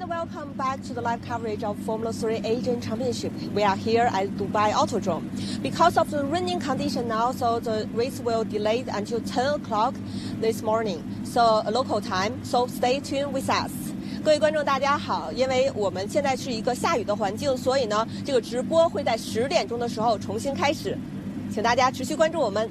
and welcome back to the live coverage of Formula 3 Asian Championship. We are here at Dubai Autodrome. Because of the raining condition now, so the race will delay until 10 o'clock this morning, so local time. So stay tuned with us. 各位观众大家好，因为我们现在是一个下雨的环境，所以呢，这个直播会在10点钟的时候重新开始，请大家持续关注我们。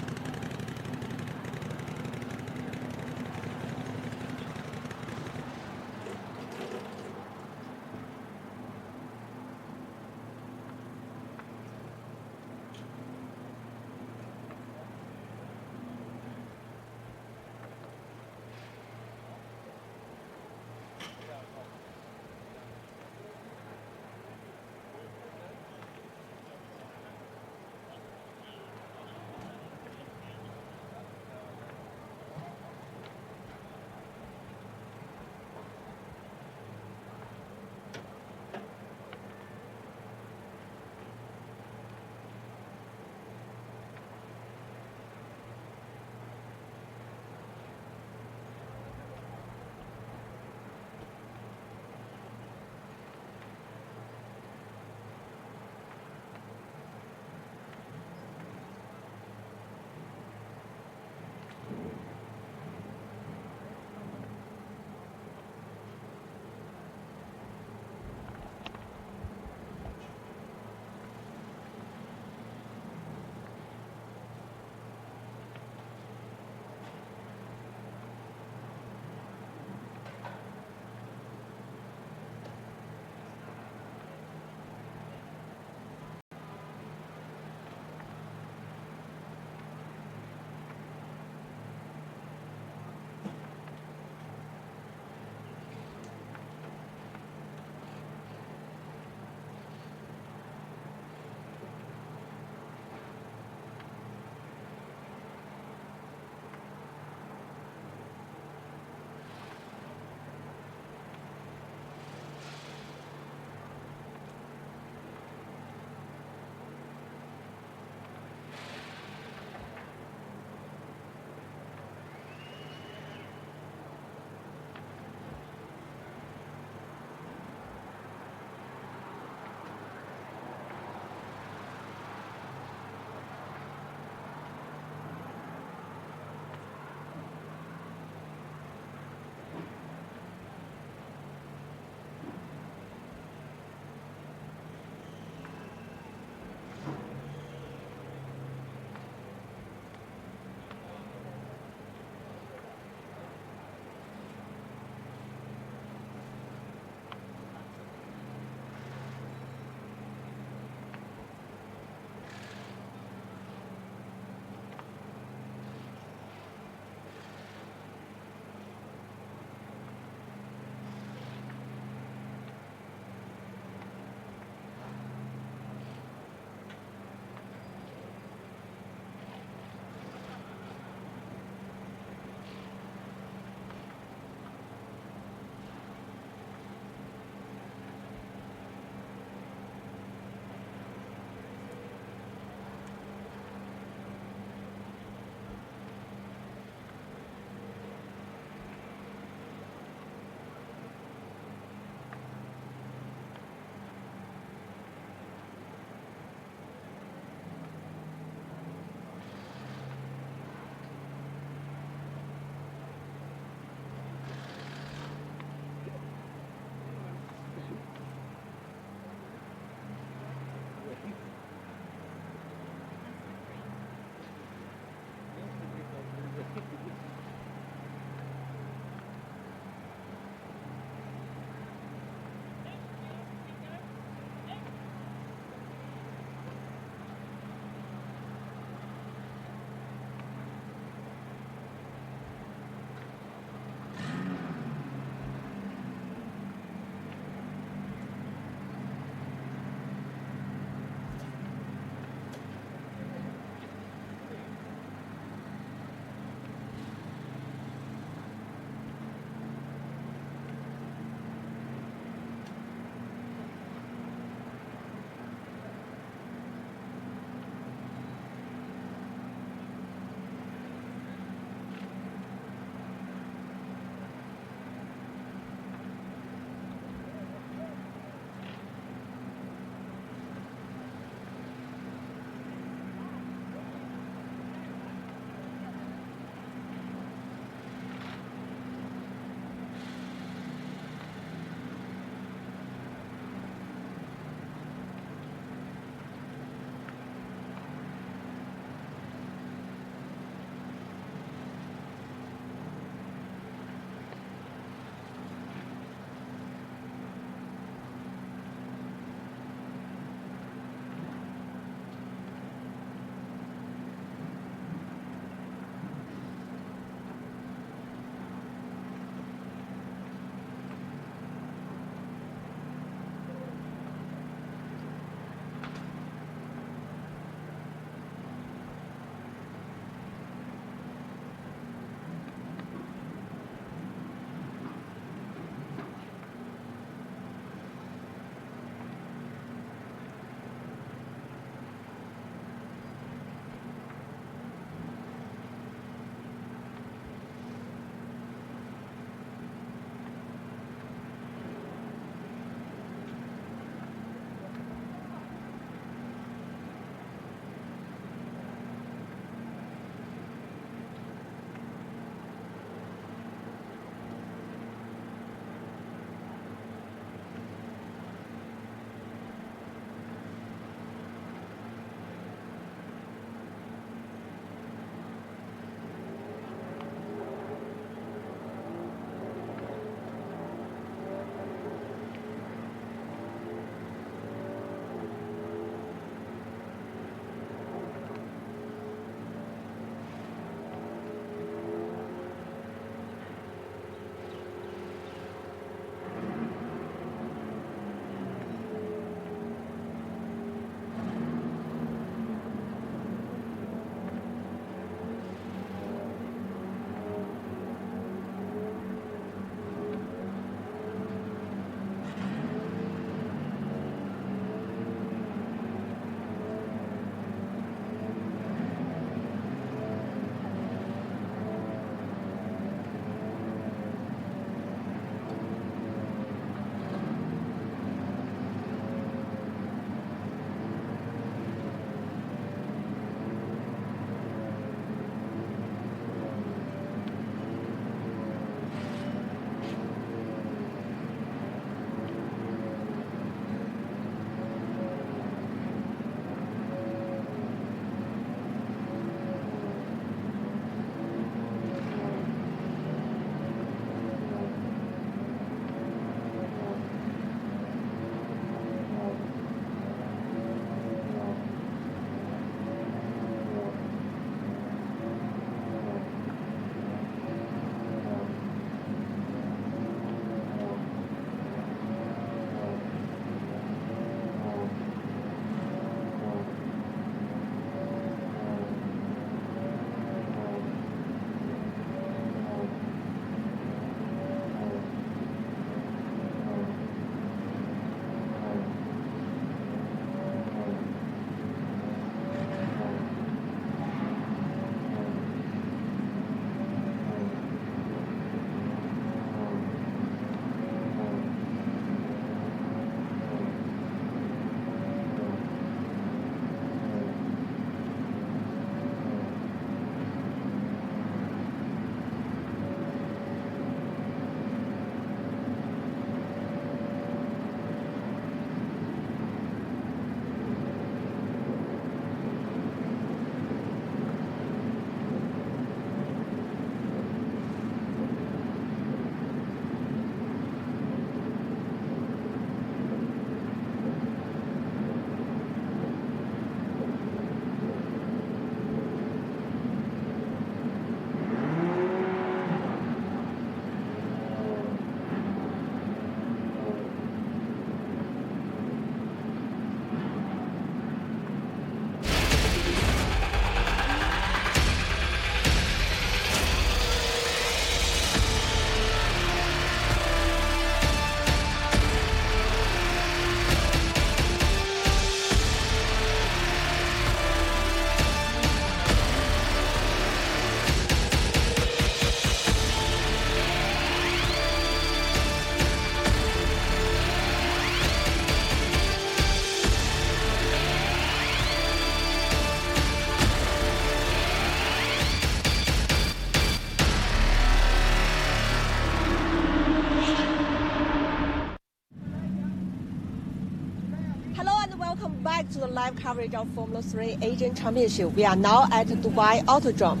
live coverage of Formula 3 Asian Championship. We are now at Dubai Autodrome.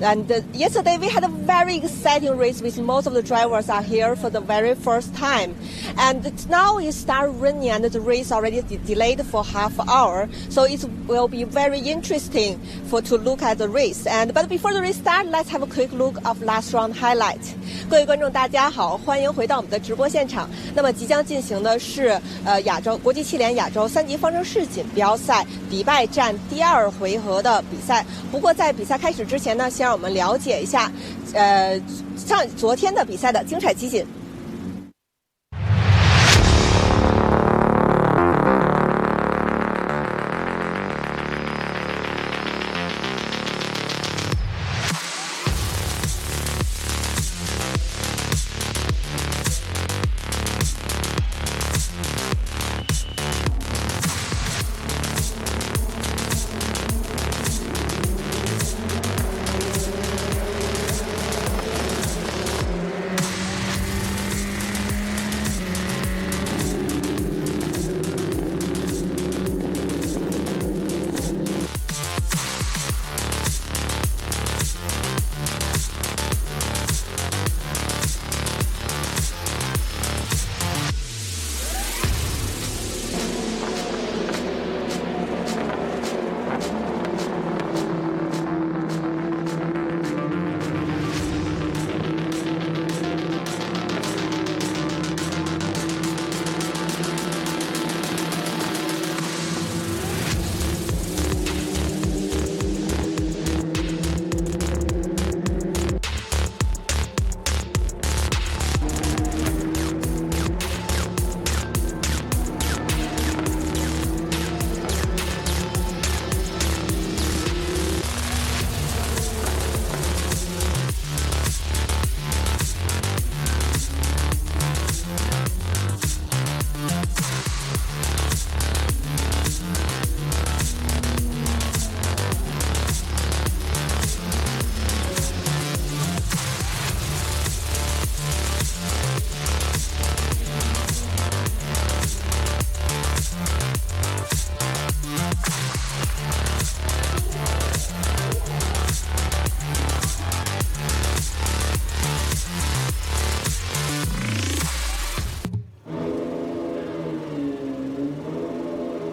And yesterday we had a very exciting race with most of the drivers are here for the very first time. And now it started raining and the race already delayed for half an hour. So it will be very interesting to look at the race. But before the race starts, let's have a quick look of last round highlight. 各位观众大家好，欢迎回到我们的直播现场。那么即将进行的是国际汽联亚洲3级方程式锦标赛迪拜站第2回合的比赛。不过在比赛开始之前呢，先让我们了解一下昨天的比赛的精彩集锦。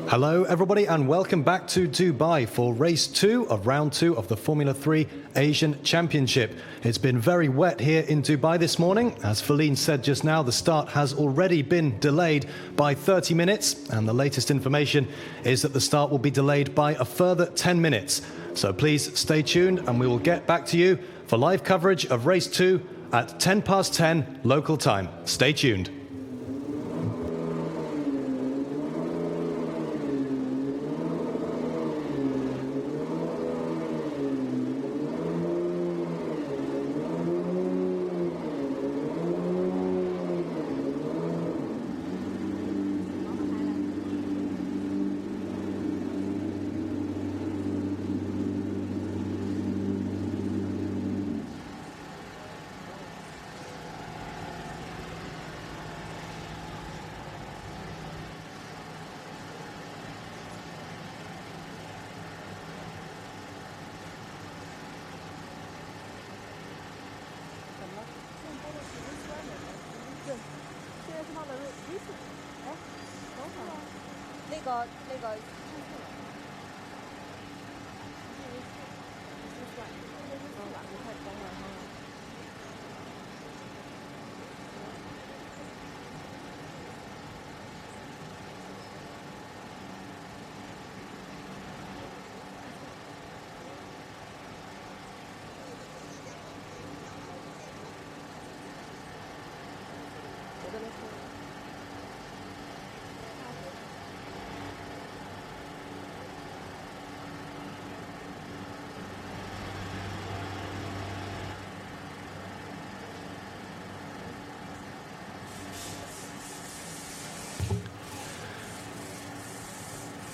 Hello everybody and welcome back to Dubai for race 2 of round 2 of the Formula 3 Asian Championship. It's been very wet here in Dubai this morning. As Feline said just now, the start has already been delayed by 30 minutes and the latest information is that the start will be delayed by a further 10 minutes. So please stay tuned and we will get back to you for live coverage of race 2 at 10:10 local time. Stay tuned.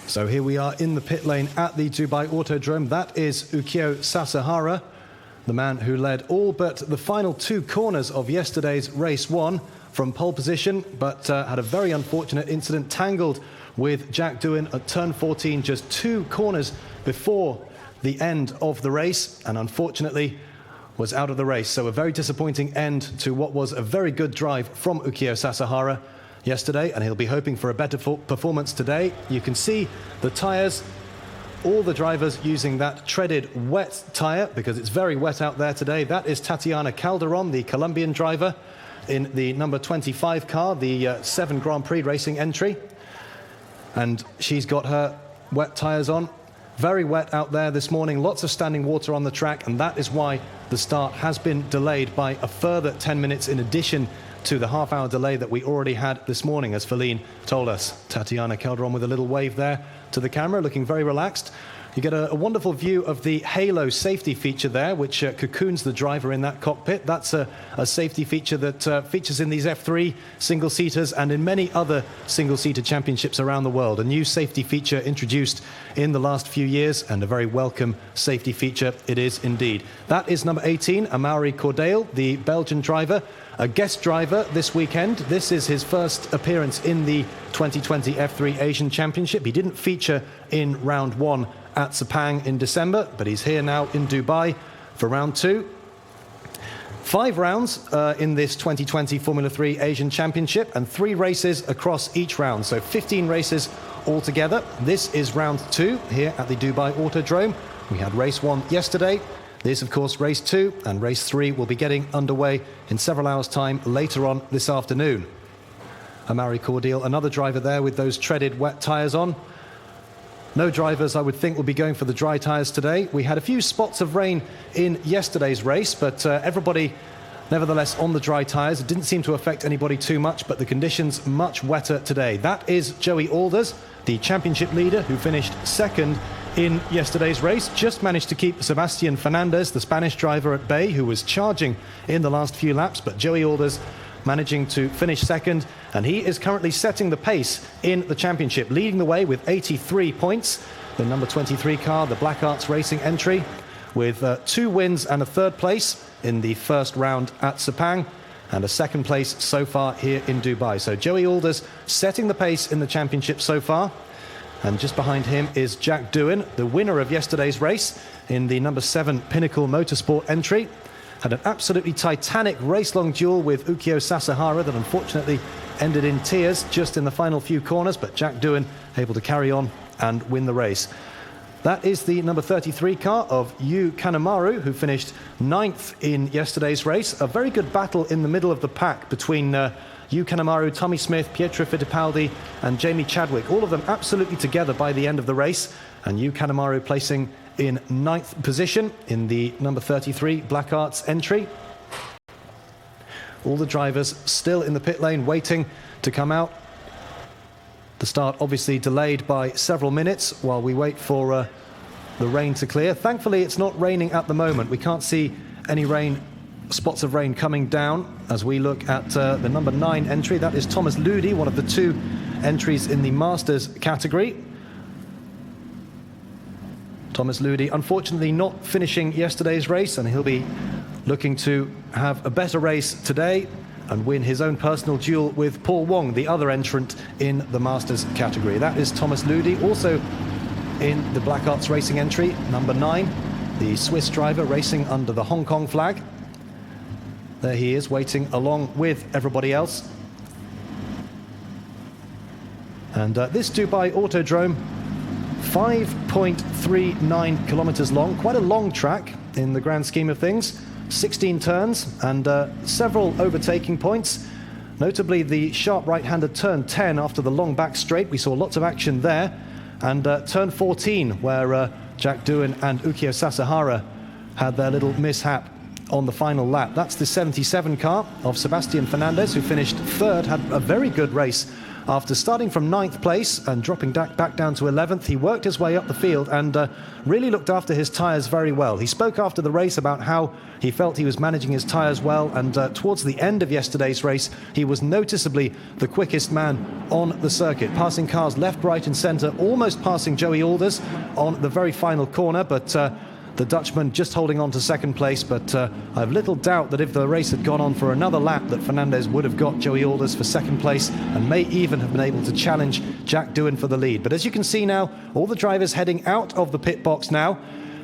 So here we are in the pit lane at the Dubai Autodrome. That is Ukyo Sasahara, the man who led all but the final 2 corners of yesterday's race 1 from pole position, but had a very unfortunate incident, tangled with Jack Doohan at turn 14, just 2 corners before the end of the race, and unfortunately was out of the race. So a very disappointing end to what was a very good drive from Ukyo Sasahara yesterday, and he'll be hoping for a better performance today. You can see the tyres, all the drivers using that treaded wet tyre because it's very wet out there today. That is Tatiana Calderon, the Colombian driver in the number 25 car, the 7 Grand Prix racing entry. And she's got her wet tyres on. Very wet out there this morning, lots of standing water on the track, and that is why the start has been delayed by a further 10 minutes in addition to the half-hour delay that we already had this morning, as Feline told us. Tatiana Calderon with a little wave there to the camera, looking very relaxed. You get a wonderful view of the halo safety feature there, which cocoons the driver in that cockpit. That's a safety feature that features in these F3 single-seaters and in many other single-seater championships around the world. A new safety feature introduced in the last few years, and a very welcome safety feature it is indeed. That is number 18, Amaury Cordail, the Belgian driver, a guest driver this weekend. This is his first appearance in the 2020 F3 Asian Championship. He didn't feature in round 1 at Sepang in December, but he's here now in Dubai for round 2. 5 rounds in this 2020 Formula 3 Asian Championship, and 3 races across each round, so 15 races altogether. This is round 2 here at the Dubai Autodrome. We had race 1 yesterday. This, of course, race 2, and race 3 will be getting underway in several hours' time later on this afternoon. Amaury Cordail, another driver there with those treaded wet tyres on. No drivers, I would think, will be going for the dry tyres today. We had a few spots of rain in yesterday's race, but everybody nevertheless on the dry tyres. It didn't seem to affect anybody too much, but the conditions much wetter today. That is Joey Alders, the championship leader, who finished second in yesterday's race. Just managed to keep Sebastian Fernandez, the Spanish driver, at bay, who was charging in the last few laps, but Joey Alders managing to finish second, and he is currently setting the pace in the championship, leading the way with 83 points. The number 23 car, the Black Arts Racing entry, with 2 wins and a 3rd place in the first round at Sepang, and a 2nd place so far here in Dubai. So Joey Alders setting the pace in the championship so far. And just behind him is Jack Doohan, the winner of yesterday's race in the number 7 Pinnacle Motorsport entry. Had an absolutely titanic race-long duel with Ukyo Sasahara that unfortunately ended in tears just in the final few corners, but Jack Doohan able to carry on and win the race. That is the number 33 car of Yu Kanemaru, who finished 9th in yesterday's race. A very good battle in the middle of the pack between Yu Kanemaru, Tommy Smith, Pietro Fittipaldi and Jamie Chadwick, all of them absolutely together by the end of the race, and Yu Kanemaru placing in 9th position in the number 33 Black Arts entry. All the drivers still in the pit lane waiting to come out. The start obviously delayed by several minutes while we wait for the rain to clear. Thankfully it's not raining at the moment. We can't see any spots of rain coming down as we look at the number 9 entry. That is Thomas Ludi, one of the 2 entries in the Masters category. Thomas Ludi unfortunately not finishing yesterday's race, and he'll be looking to have a better race today and win his own personal duel with Paul Wong, the other entrant in the Masters category. That is Thomas Ludi, also in the Black Arts Racing entry, number 9, the Swiss driver racing under the Hong Kong flag. There he is, waiting along with everybody else. And this Dubai Autodrome, 5.39 kilometers long, quite a long track in the grand scheme of things. 16 turns and several overtaking points, notably the sharp right-handed turn 10 after the long back straight. We saw lots of action there, and turn 14 where Jack Doohan and Ukyo Sasahara had their little mishap on the final lap. That's the 77 car of Sebastian Fernandez, who finished 3rd, had a very good race. After starting from 9th place and dropping back down to 11th, he worked his way up the field and really looked after his tyres very well. He spoke after the race about how he felt he was managing his tyres well, and towards the end of yesterday's race, he was noticeably the quickest man on the circuit, passing cars left, right and centre, almost passing Joey Alders on the very final corner, but the Dutchman just holding on to second place, but I have little doubt that if the race had gone on for another lap, that Fernandez would have got Joey Alders for second place and may even have been able to challenge Jack Doohan for the lead. But as you can see now, all the drivers heading out of the pit box now,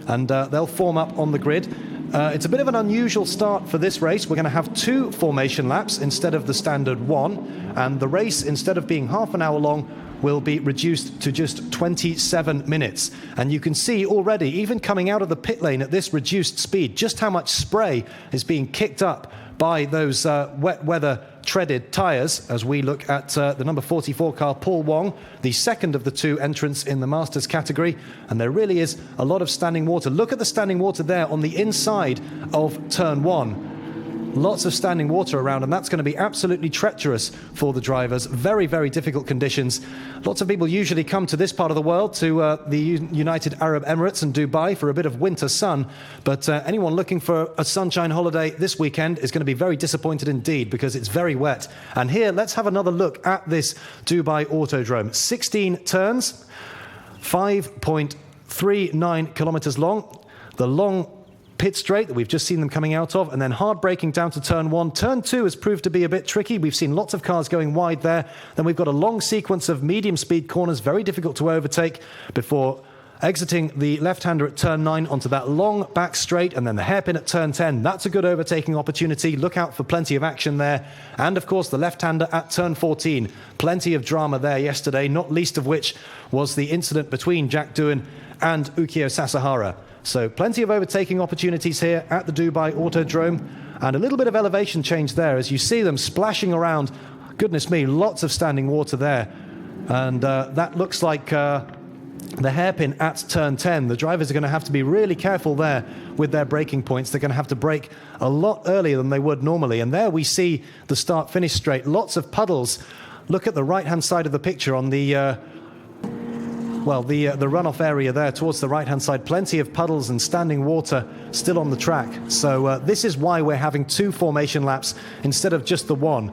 and they'll form up on the grid. It's a bit of an unusual start for this race. We're going to have 2 formation laps instead of the standard 1, and the race, instead of being half an hour long, will be reduced to just 27 minutes. And you can see already, even coming out of the pit lane at this reduced speed, just how much spray is being kicked up by those wet weather treaded tyres, as we look at the number 44 car, Paul Wong, the second of the 2 entrants in the Masters category. And there really is a lot of standing water. Look at the standing water there on the inside of turn 1. Lots of standing water around, and that's going to be absolutely treacherous for the drivers. Very, very difficult conditions. Lots of people usually come to this part of the world, to the United Arab Emirates and Dubai, for a bit of winter sun. But anyone looking for a sunshine holiday this weekend is going to be very disappointed indeed, because it's very wet. And here, let's have another look at this Dubai Autodrome. 16 turns, 5.39 kilometers long. The long pit straight that we've just seen them coming out of, and then hard braking down to turn 1. Turn 2 has proved to be a bit tricky. We've seen lots of cars going wide there. Then we've got a long sequence of medium speed corners, very difficult to overtake, before exiting the left-hander at turn 9 onto that long back straight, and then the hairpin at turn 10. That's a good overtaking opportunity. Look out for plenty of action there. And of course the left-hander at turn 14. Plenty of drama there yesterday, not least of which was the incident between Jack Doohan and Ukyo Sasahara. So plenty of overtaking opportunities here at the Dubai Autodrome, and a little bit of elevation change there as you see them splashing around. Goodness me, lots of standing water there. And that looks like the hairpin at turn 10. The drivers are going to have to be really careful there with their braking points. They're going to have to brake a lot earlier than they would normally. And there we see the start-finish straight. Lots of puddles. Look at the right-hand side of the picture on the the runoff area there towards the right-hand side. Plenty of puddles and standing water still on the track. So this is why we're having 2 formation laps instead of just the 1,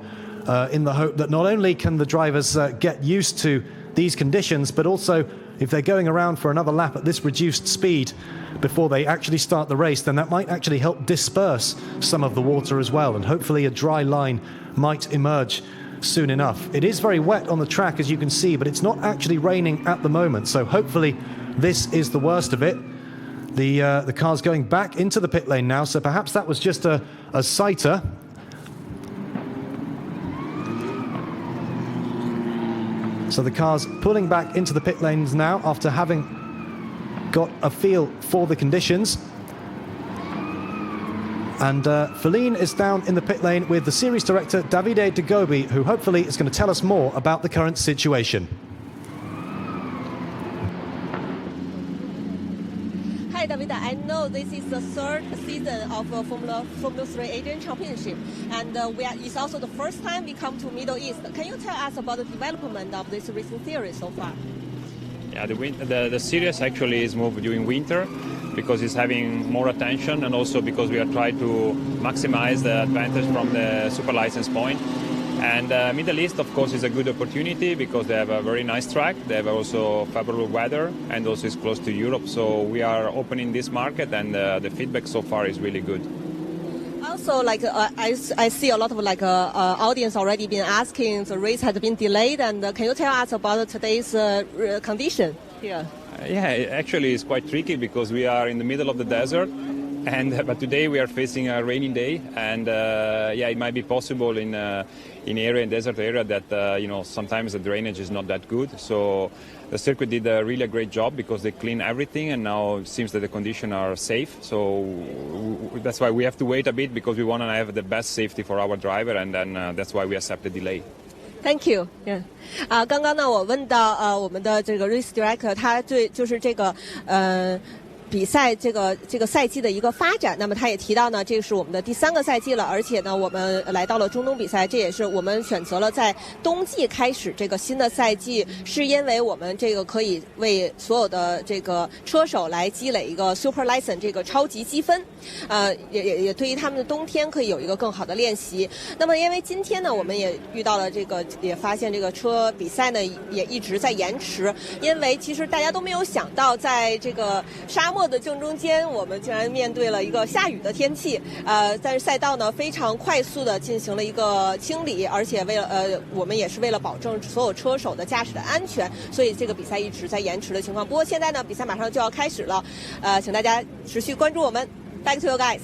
in the hope that not only can the drivers get used to these conditions, but also if they're going around for another lap at this reduced speed before they actually start the race, then that might actually help disperse some of the water as well, and hopefully a dry line might emerge soon enough. It is very wet on the track, as you can see, but it's not actually raining at the moment, so hopefully this is the worst of it. The car's going back into the pit lane now, so perhaps that was just a sighter. So the car's pulling back into the pit lanes now after having got a feel for the conditions. And Feline is down in the pit lane with the series director Davide De Gobi, who hopefully is going to tell us more about the current situation. Hi, Davide. I know this is the 3rd season of Formula 3 Asian Championship, and it's also the first time we come to Middle East. Can you tell us about the development of this racing series so far? Yeah, the series actually is moved during winter because it's having more attention, and also because we are trying to maximize the advantage from the super license point. And Middle East, of course, is a good opportunity because they have a very nice track. They have also favorable weather, and also it's close to Europe. So we are opening this market, and the feedback so far is really good. Also, I see a lot of audience already been asking. The race has been delayed, and can you tell us about today's condition here? Yeah, actually it's quite tricky because we are in the middle of the desert, but today we are facing a rainy day, and it might be possible in desert area that sometimes the drainage is not that good. So the circuit did a really great job because they cleaned everything, and now it seems that the conditions are safe. So that's why we have to wait a bit, because we want to have the best safety for our driver, and then that's why we accept the delay. Thank you. Yeah. 刚刚呢，我问到我们的这个 race director， 他就是这个比赛这个赛季的一个发展，那么他也提到呢，这是我们的第3个赛季了，而且呢，我们来到了中东比赛，这也是我们选择了在冬季开始这个新的赛季，是因为我们这个可以为所有的这个车手来积累一个 Super License 这个超级积分，也对于他们的冬天可以有一个更好的练习。那么因为今天呢，我们也遇到了也发现这个车比赛呢也一直在延迟，因为其实大家都没有想到，在这个沙漠坐的正中间，我们竟然面对了一个下雨的天气。但是赛道呢非常快速的进行了一个清理，而且我们也是为了保证所有车手的驾驶的安全，所以这个比赛一直在延迟的情况。不过现在呢，比赛马上就要开始了，请大家持续关注我们。Back to you guys.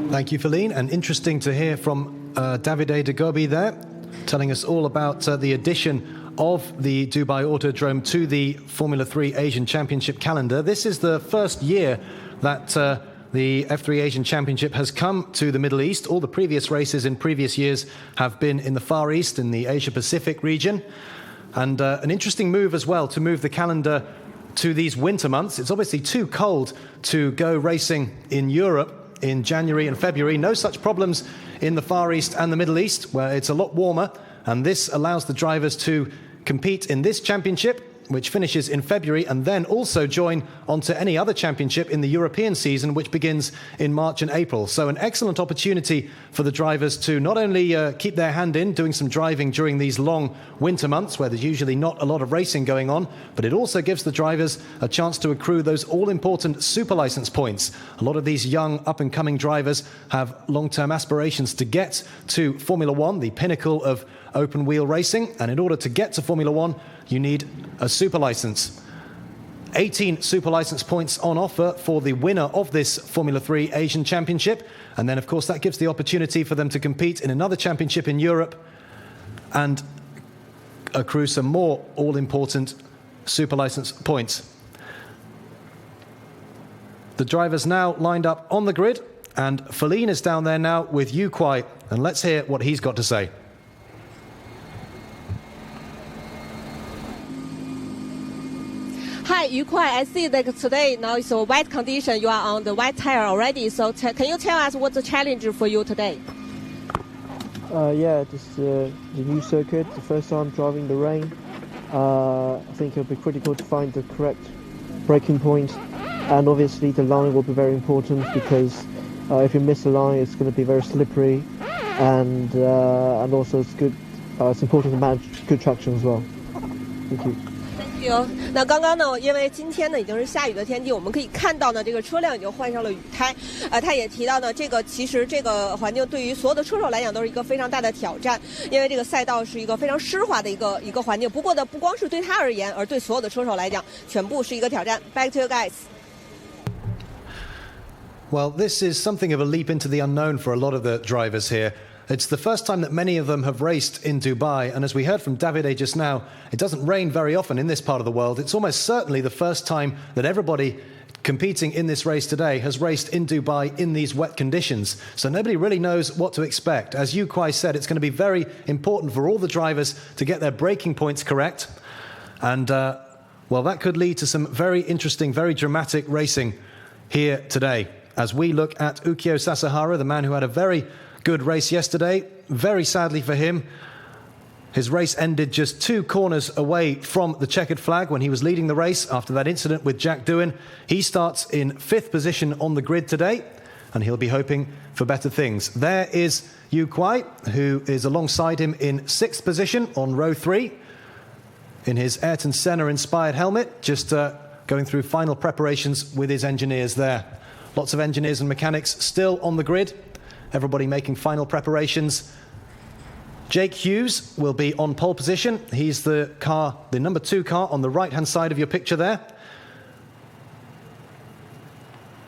Thank you, Feline, and interesting to hear from Davide De Gobi there, telling us all about the addition of the Dubai Autodrome to the Formula 3 Asian Championship calendar. This is the first year that the F3 Asian Championship has come to the Middle East. All the previous races in previous years have been in the Far East, in the Asia-Pacific region. And an interesting move as well to move the calendar to these winter months. It's obviously too cold to go racing in Europe in January and February. No such problems in the Far East and the Middle East, where it's a lot warmer, and this allows the drivers to compete in this championship, which finishes in February, and then also join onto any other championship in the European season, which begins in March and April. So an excellent opportunity for the drivers to not only keep their hand in doing some driving during these long winter months where there's usually not a lot of racing going on, but it also gives the drivers a chance to accrue those all-important super license points. A lot of these young up-and-coming drivers have long-term aspirations to get to Formula One, the pinnacle of open-wheel racing, and in order to get to Formula One, you need a super license. 18 super license points on offer for the winner of this Formula 3 Asian Championship. And then, of course, that gives the opportunity for them to compete in another championship in Europe and accrue some more all-important super license points. The drivers now lined up on the grid, and Feline is down there now with Yu Kuai. And let's hear what he's got to say. Hi, Yu Kuai. I see that today now it's a wet condition. You are on the wet tire already. So can you tell us what's the challenge for you today? Yeah, this is the new circuit. The first time driving the rain. I think it'll be critical to find the correct braking point, and obviously the line will be very important because if you miss the line, it's going to be very slippery, and also it's good. It's important to manage good traction as well. Thank you. 那刚刚呢，因为今天呢已经是下雨的天气，我们可以看到呢，这个车辆已经换上了雨胎。他也提到呢，其实这个环境对于所有的车手来讲都是一个非常大的挑战，因为这个赛道是一个非常湿滑的一个环境。不过呢，不光是对他而言，而对所有的车手来讲，全部是一个挑战。Back to you guys. Well, this is something of a leap into the unknown for a lot of the drivers here. It's the first time that many of them have raced in Dubai, and as we heard from Davide just now, it doesn't rain very often in this part of the world. It's almost certainly the first time that everybody competing in this race today has raced in Dubai in these wet conditions. So nobody really knows what to expect. As Yu Kuai said, it's going to be very important for all the drivers to get their braking points correct. And, well, that could lead to some very interesting, very dramatic racing here today. As we look at Ukyo Sasahara, the man who had a very good race yesterday. Very sadly for him, his race ended just 2 corners away from the checkered flag when he was leading the race after that incident with Jack Doohan. He starts in 5th position on the grid today, and he'll be hoping for better things. There is Yu Kuai, who is alongside him in 6th position on row 3 in his Ayrton Senna-inspired helmet, just going through final preparations with his engineers there. Lots of engineers and mechanics still on the grid. Everybody making final preparations. Jake Hughes will be on pole position. He's the number 2 car on the right-hand side of your picture there.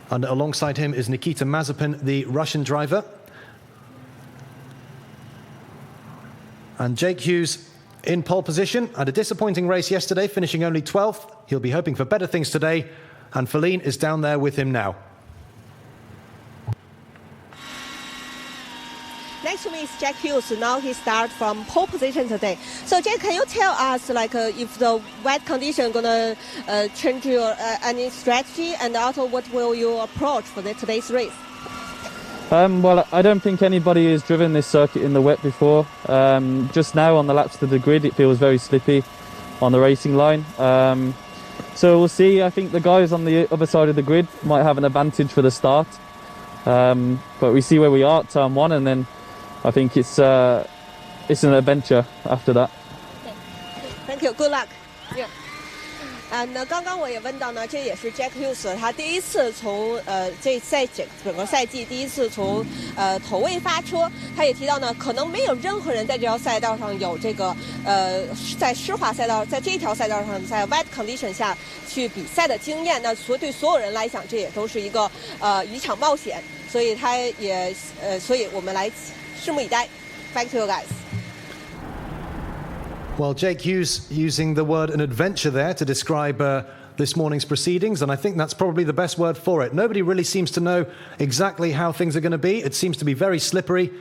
And alongside him is Nikita Mazepin, the Russian driver. And Jake Hughes in pole position. Had a disappointing race yesterday, finishing only 12th. He'll be hoping for better things today. And Feline is down there with him now. Next to me is Jack Hughes. Now he starts from pole position today. So Jack, can you tell us if the wet condition gonna change your any strategy, and also what will you approach for today's race? Well, I don't think anybody has driven this circuit in the wet before. Just now on the laps to the grid, it feels very slippy on the racing line. So we'll see. I think the guys on the other side of the grid might have an advantage for the start. But we see where we are at turn 1, and then I think it's an adventure after that. Thank you. Good luck. Yeah. 那刚刚我也问到呢，这也是 Jack Hughes 他第一次从在整个赛季第一次从头位发车。他也提到呢，可能没有任何人在这条赛道上有这个在湿滑赛道，在这条赛道上在 wet condition 下去比赛的经验。那对所有人来讲，这也都是一场冒险。所以他也所以我们来拭目以待。Back to you guys. Well, Jake Hughes using the word an adventure there to describe this morning's proceedings, and I think that's probably the best word for it. Nobody really seems to know exactly how things are going to be. It seems to be very slippery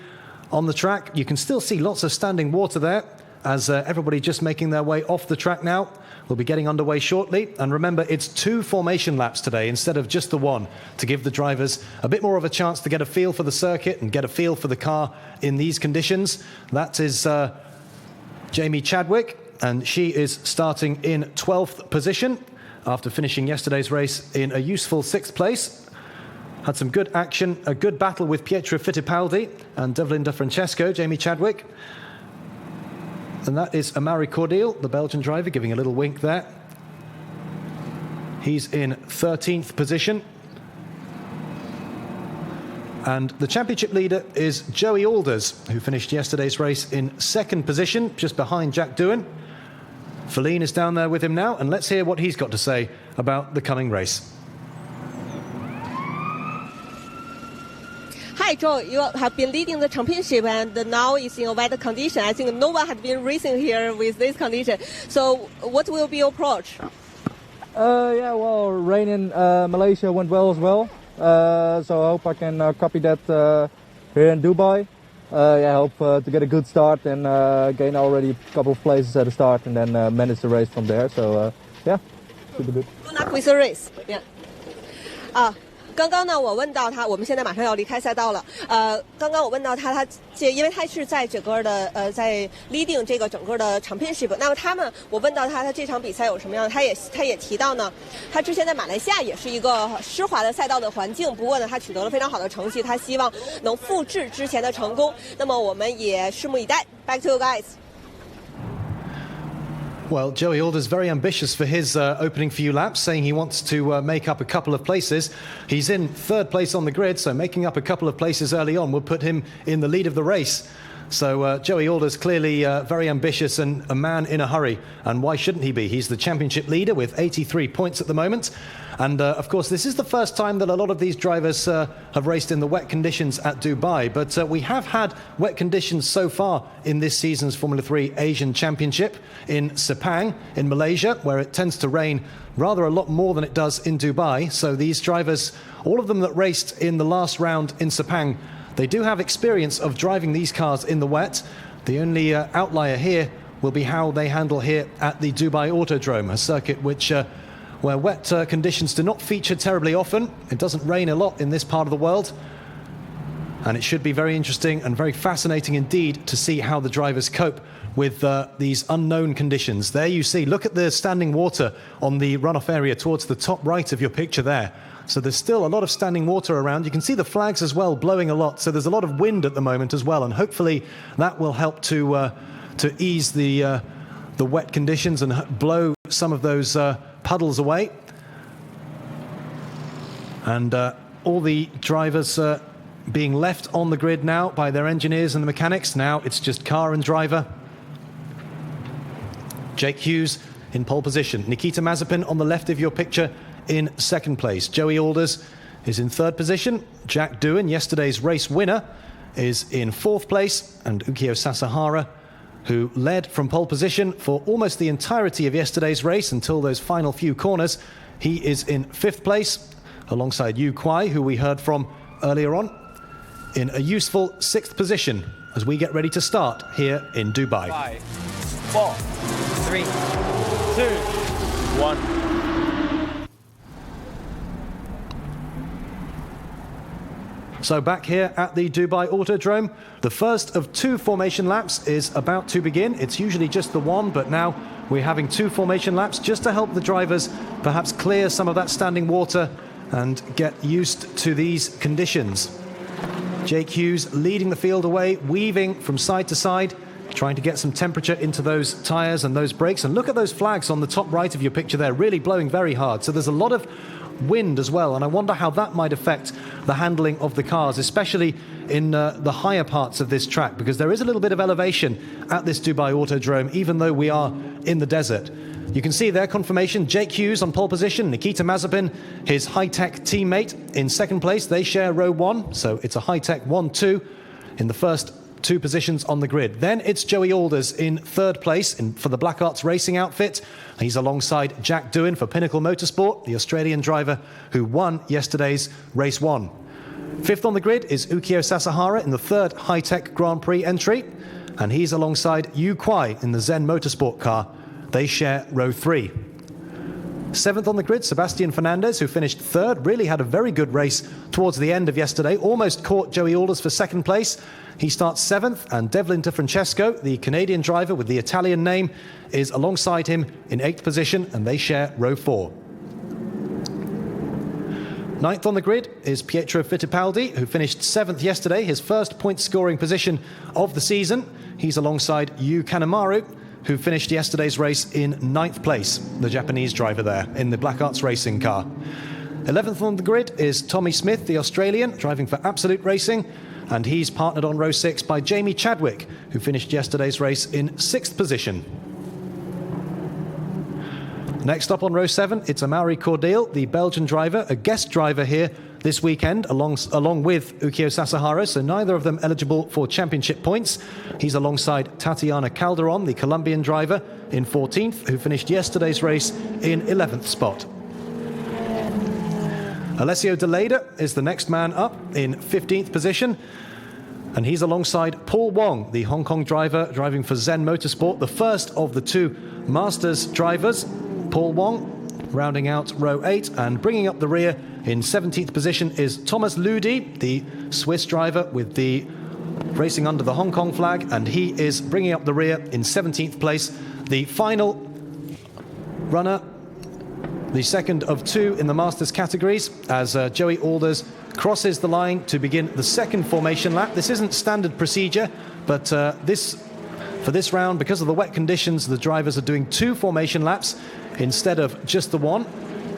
on the track. You can still see lots of standing water there as everybody just making their way off the track now. We'll be getting underway shortly. And remember, it's 2 formation laps today instead of just the 1 to give the drivers a bit more of a chance to get a feel for the circuit and get a feel for the car in these conditions. That is Jamie Chadwick, and she is starting in 12th position after finishing yesterday's race in a useful 6th place. Had some good action, a good battle with Pietro Fittipaldi and Devlin De Francesco, Jamie Chadwick. And that is Amaury Cordeel, the Belgian driver, giving a little wink there. He's in 13th position. And the championship leader is Joey Alders, who finished yesterday's race in 2nd position, just behind Jack Doohan. Feline is down there with him now, and let's hear what he's got to say about the coming race. Hi, Joe. You have been leading the championship, and now it's in a wet condition. I think no one has been racing here with this condition. So, what will be your approach? Rain in Malaysia went well as well. So I hope I can copy that here in Dubai. I hope to get a good start and gain already a couple of places at the start, and then manage the race from there. So should be good. Good luck with the race. Yeah. 刚刚呢，我问到他，我们现在马上要离开赛道了。刚刚我问到他因为他是在整个的在 leading 这个整个的 championship。那么我问到他这场比赛有什么样，他也提到呢，他之前在马来西亚也是一个湿滑的赛道的环境，不过呢，他取得了非常好的成绩，他希望能复制之前的成功。那么我们也拭目以待。Back to you guys. Well, Joey Alders very ambitious for his opening few laps, saying he wants to make up a couple of places. He's in 3rd place on the grid, so making up a couple of places early on would put him in the lead of the race. So Joey Alders clearly very ambitious and a man in a hurry. And why shouldn't he be? He's the championship leader with 83 points at the moment. And of course, this is the first time that a lot of these drivers have raced in the wet conditions at Dubai. But we have had wet conditions so far in this season's Formula 3 Asian Championship in Sepang in Malaysia, where it tends to rain rather a lot more than it does in Dubai. So these drivers, all of them that raced in the last round in Sepang, they do have experience of driving these cars in the wet. The only outlier here will be how they handle here at the Dubai Autodrome, a circuit where wet conditions do not feature terribly often. It doesn't rain a lot in this part of the world. And it should be very interesting and very fascinating indeed to see how the drivers cope with these unknown conditions. There you see, look at the standing water on the runoff area towards the top right of your picture there. So there's still a lot of standing water around. You can see the flags as well blowing a lot. So there's a lot of wind at the moment as well. And hopefully that will help to ease the wet conditions and blow some of those puddles away. And all the drivers being left on the grid now by their engineers and the mechanics. Now it's just car and driver. Jake Hughes in pole position. Nikita Mazepin on the left of your picture in 2nd place. Joey Alders is in 3rd position. Jack Doohan, yesterday's race winner, is in 4th place. And Ukio Sasahara, who led from pole position for almost the entirety of yesterday's race until those final few corners, he is in 5th place, alongside Yu Kuai, who we heard from earlier on, in a useful 6th position as we get ready to start here in Dubai. 5, 4, 3, 2, 1. So back here at the Dubai Autodrome, the first of 2 formation laps is about to begin. It's usually just the 1, but now we're having 2 formation laps just to help the drivers perhaps clear some of that standing water and get used to these conditions. Jake Hughes leading the field away, weaving from side to side trying to get some temperature into those tyres and those brakes. And look at those flags on the top right of your picture there, really blowing very hard. So there's a lot of wind as well, and I wonder how that might affect the handling of the cars, especially in the higher parts of this track, because there is a little bit of elevation at this Dubai Autodrome, even though we are in the desert. You can see there confirmation, Jake Hughes on pole position, Nikita Mazepin, his high-tech teammate, in second place. They share row 1, so it's a high-tech 1-2 in the first 2 positions on the grid. Then it's Joey Alders in third place for the Black Arts Racing outfit. He's alongside Jack Doohan for Pinnacle Motorsport, the Australian driver who won yesterday's race 1. Fifth on the grid is Ukio Sasahara in the third high-tech Grand Prix entry, and he's alongside Yu Kuai in the Zen Motorsport car. They share row 3. Seventh on the grid, Sebastian Fernandez, who finished third, really had a very good race towards the end of yesterday, almost caught Joey Alders for second place. He starts 7th, and Devlin DeFrancesco, the Canadian driver with the Italian name, is alongside him in 8th position, and they share row 4. Ninth on the grid is Pietro Fittipaldi, who finished 7th yesterday, his first point-scoring position of the season. He's alongside Yu Kanemaru, who finished yesterday's race in 9th place, the Japanese driver there in the Black Arts Racing car. 11th on the grid is Tommy Smith, the Australian, driving for Absolute Racing, and he's partnered on row 6 by Jamie Chadwick, who finished yesterday's race in 6th position. Next up on row 7, it's Amaury Cordeel, the Belgian driver, a guest driver here this weekend, along with Ukio Sasahara, so neither of them eligible for championship points. He's alongside Tatiana Calderon, the Colombian driver, in 14th, who finished yesterday's race in 11th spot. Alessio De Leyder is the next man up in 15th position, and he's alongside Paul Wong, the Hong Kong driver driving for Zen Motorsport, the first of the 2 Masters drivers. Paul Wong rounding out row 8, and bringing up the rear in 17th position is Thomas Ludi, the Swiss driver with the racing under the Hong Kong flag, and he is bringing up the rear in 17th place. The final runner, the second of 2 in the Masters categories, as Joey Alders crosses the line to begin the second formation lap. This isn't standard procedure, but for this round, because of the wet conditions, the drivers are doing 2 formation laps instead of just the 1.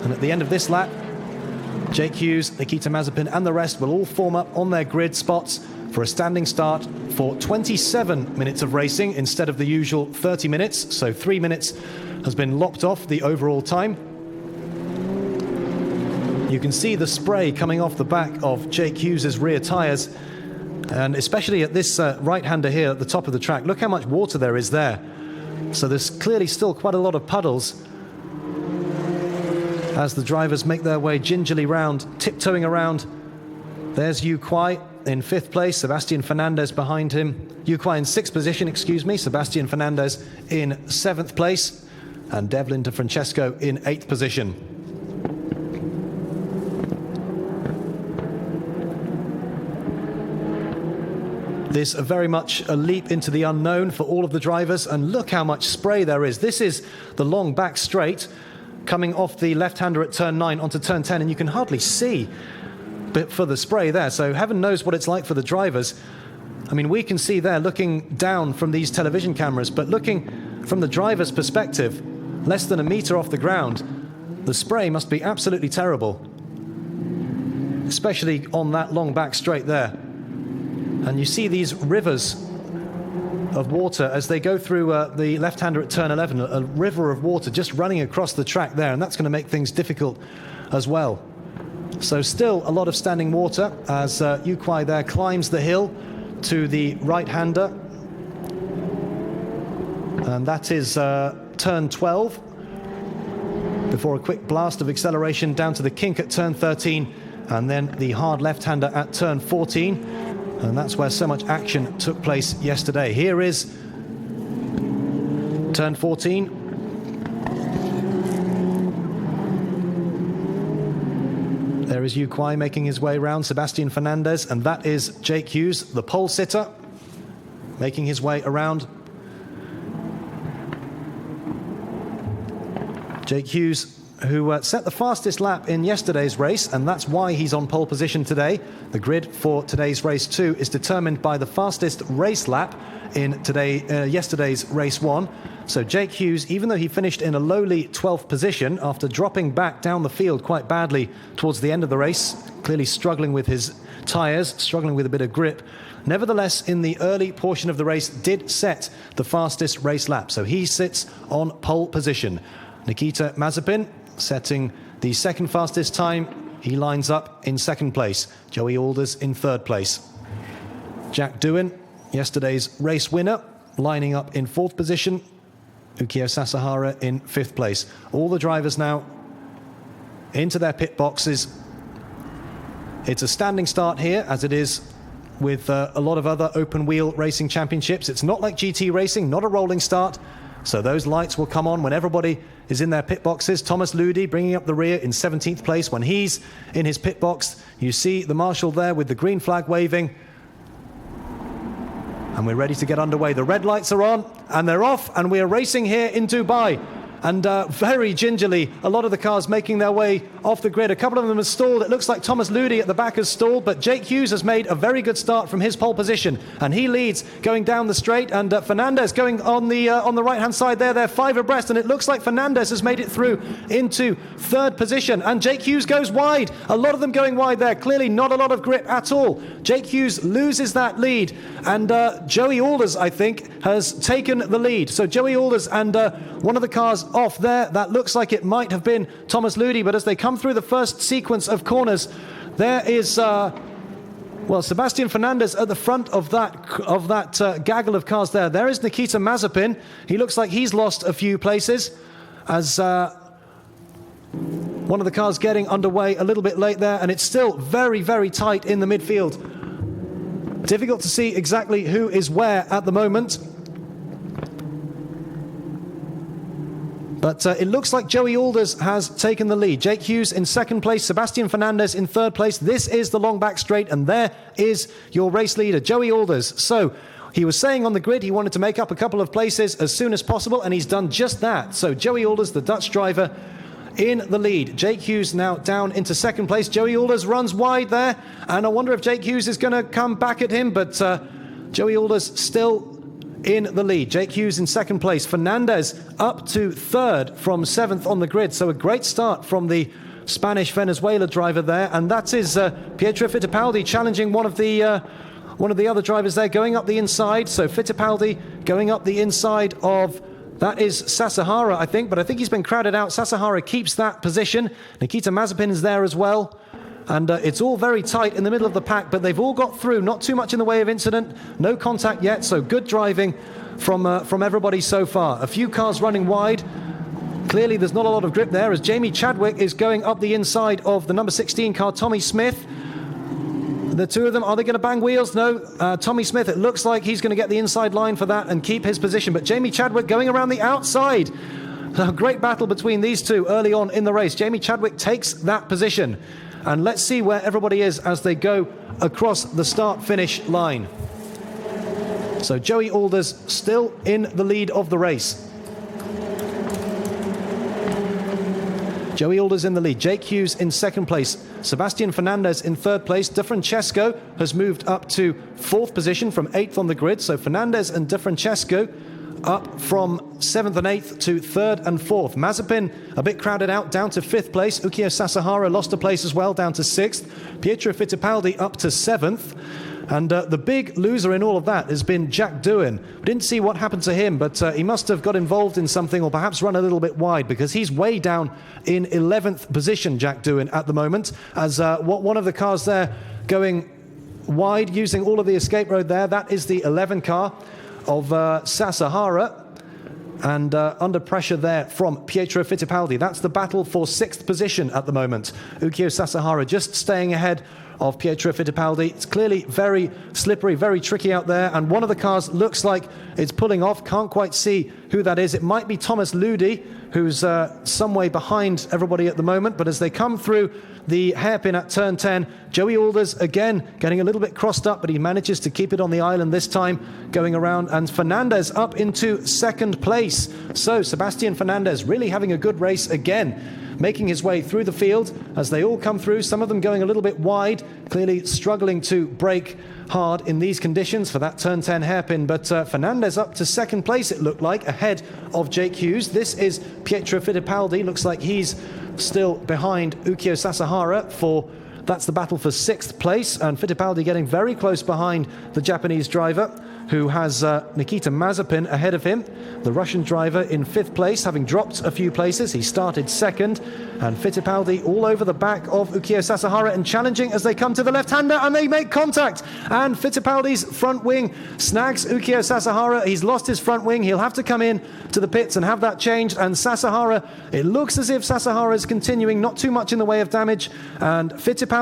And at the end of this lap, Jake Hughes, Nikita Mazepin and the rest will all form up on their grid spots for a standing start for 27 minutes of racing instead of the usual 30 minutes. So 3 minutes has been lopped off the overall time. You can see the spray coming off the back of Jake Hughes' rear tyres, and especially at this right-hander here at the top of the track. Look how much water there is there. So there's clearly still quite a lot of puddles as the drivers make their way gingerly round, tiptoeing around. There's Yu Kuai in 5th place, Sebastian Fernandez behind him. Yu Kuai in 6th position, Sebastian Fernandez in 7th place, and Devlin DeFrancesco in 8th position. This is very much a leap into the unknown for all of the drivers, and look how much spray there is. This is the long back straight coming off the left-hander at turn 9 onto turn 10, and you can hardly see for the spray there. So heaven knows what it's like for the drivers. I mean, we can see there looking down from these television cameras, but looking from the driver's perspective, less than a metre off the ground, the spray must be absolutely terrible, especially on that long back straight there. And you see these rivers of water as they go through the left-hander at turn 11, a river of water just running across the track there, and that's going to make things difficult as well. So still a lot of standing water as Yu Kuai there climbs the hill to the right-hander, and that is turn 12, before a quick blast of acceleration down to the kink at turn 13, and then the hard left-hander at turn 14. And that's where so much action took place yesterday. Here is turn 14. There is Yu Kuai making his way around Sebastian Fernandez, and that is Jake Hughes, the pole sitter, making his way around. Jake Hughes who set the fastest lap in yesterday's race, and that's why he's on pole position today. The grid for today's race 2 is determined by the fastest race lap in yesterday's race 1. So Jake Hughes, even though he finished in a lowly 12th position after dropping back down the field quite badly towards the end of the race, clearly struggling with his tyres, struggling with a bit of grip, nevertheless, in the early portion of the race, did set the fastest race lap. So he sits on pole position. Nikita Mazepin setting the second fastest time. He lines up in second place. Joey Alders in third place. Jack Doohan, yesterday's race winner, lining up in fourth position. Ukio Sasahara in fifth place. All the drivers now into their pit boxes. It's a standing start here, as it is with a lot of other open wheel racing championships. It's not like GT racing, not a rolling start. So those lights will come on when everybody is in their pit boxes. Thomas Ludi bringing up the rear in 17th place. When he's in his pit box, you see the marshal there with the green flag waving. And we're ready to get underway. The red lights are on and they're off, and we're racing here in Dubai. And very gingerly, a lot of the cars making their way off the grid. A couple of them have stalled. It looks like Thomas Ludi at the back has stalled, but Jake Hughes has made a very good start from his pole position, and he leads going down the straight. And Fernandez going on the right-hand side there. They're 5 abreast, and it looks like Fernandez has made it through into third position. And Jake Hughes goes wide. A lot of them going wide there. Clearly not a lot of grip at all. Jake Hughes loses that lead, and Joey Alders, I think, has taken the lead. So Joey Alders and one of the cars off there, that looks like it might have been Thomas Ludi, but as they come through the first sequence of corners, there is Sebastian Fernandez at the front of that gaggle of cars there. There is Nikita Mazepin. He looks like he's lost a few places as one of the cars getting underway a little bit late there, and it's still very, very tight in the midfield. Difficult to see exactly who is where at the moment. But it looks like Joey Alders has taken the lead. Jake Hughes in second place, Sebastian Fernandez in third place. This is the long back straight, and there is your race leader, Joey Alders. So he was saying on the grid he wanted to make up a couple of places as soon as possible, and he's done just that. So Joey Alders, the Dutch driver, in the lead. Jake Hughes now down into second place. Joey Alders runs wide there, and I wonder if Jake Hughes is going to come back at him, but Joey Alders still in the lead. Jake Hughes in second place. Fernandez up to third from seventh on the grid. So a great start from the Spanish Venezuela driver there, and that is Pietro Fittipaldi challenging one of the other drivers there, going up the inside. So Fittipaldi going up the inside of, that is Sasahara, I think, but I think he's been crowded out. Sasahara keeps that position. Nikita Mazepin is there as well. And it's all very tight in the middle of the pack, but they've all got through. Not too much in the way of incident. No contact yet, so good driving from everybody so far. A few cars running wide. Clearly there's not a lot of grip there as Jamie Chadwick is going up the inside of the number 16 car, Tommy Smith. The two of them, are they going to bang wheels? No. Tommy Smith, it looks like he's going to get the inside line for that and keep his position. But Jamie Chadwick going around the outside. A great battle between these two early on in the race. Jamie Chadwick takes that position. And let's see where everybody is as they go across the start-finish line. So Joey Alders still in the lead of the race. Joey Alders in the lead. Jake Hughes in second place. Sebastian Fernandez in third place. De Francesco has moved up to fourth position from eighth on the grid. So Fernandez and De Francesco up from 7th and 8th to 3rd and 4th. Mazepin a bit crowded out, down to 5th place. Ukio Sasahara lost a place as well, down to 6th. Pietro Fittipaldi up to 7th. And the big loser in all of that has been Jack Doohan. We didn't see what happened to him, but he must have got involved in something or perhaps run a little bit wide, because he's way down in 11th position, Jack Doohan, at the moment, as one of the cars there going wide, using all of the escape road there. That is the 11 car of Sasahara, and under pressure there from Pietro Fittipaldi. That's the battle for 6th position at the moment. Ukio Sasahara just staying ahead of Pietro Fittipaldi. It's clearly very slippery, very tricky out there, and one of the cars looks like it's pulling off. Can't quite see who that is. It might be Thomas Ludi, who's some way behind everybody at the moment, but as they come through the hairpin at turn 10, Joey Alders again getting a little bit crossed up, but he manages to keep it on the island this time, going around, and Fernandez up into 2nd place. So Sebastian Fernandez really having a good race again. making his way through the field as they all come through, some of them going a little bit wide, clearly struggling to brake hard in these conditions for that turn 10 hairpin. But Fernandez up to second place, it looked like, ahead of Jake Hughes. This is Pietro Fittipaldi. Looks like he's still behind Ukyo Sasahara for... That's the battle for 6th place, and Fittipaldi getting very close behind the Japanese driver, who has Nikita Mazepin ahead of him. The Russian driver in 5th place, having dropped a few places. He started 2nd, and Fittipaldi all over the back of Ukyo Sasahara and challenging as they come to the left-hander, and they make contact. And Fittipaldi's front wing snags Ukyo Sasahara. He's lost his front wing. He'll have to come in to the pits and have that changed. And Sasahara, it looks as if Sasahara is continuing, not too much in the way of damage. And Fittipaldi,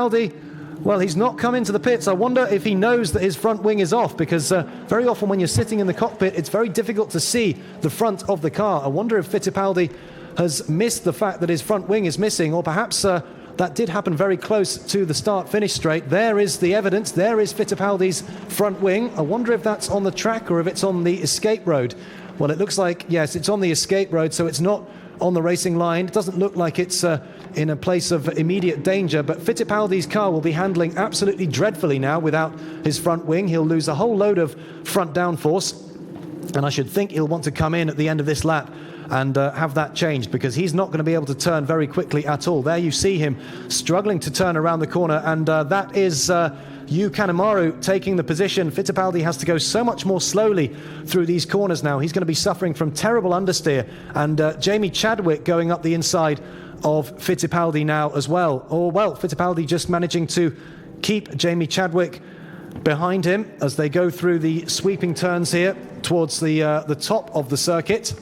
well, he's not come into the pits. I wonder if he knows that his front wing is off, because very often when you're sitting in the cockpit, it's very difficult to see the front of the car. I wonder if Fittipaldi has missed the fact that his front wing is missing, or perhaps that did happen very close to the start-finish straight. There is the evidence. There is Fittipaldi's front wing. I wonder if that's on the track or if it's on the escape road. Well, it looks like, yes, it's on the escape road, so it's not on the racing line. It doesn't look like it's in a place of immediate danger, but Fittipaldi's car will be handling absolutely dreadfully now without his front wing. He'll lose a whole load of front downforce, and I should think he'll want to come in at the end of this lap and have that changed, because he's not going to be able to turn very quickly at all. There you see him struggling to turn around the corner, and that is Yu Kanemaru taking the position. Fittipaldi has to go so much more slowly through these corners now. He's going to be suffering from terrible understeer, and Jamie Chadwick going up the inside of Fittipaldi now as well. Or, well, Fittipaldi just managing to keep Jamie Chadwick behind him as they go through the sweeping turns here towards the top of the circuit.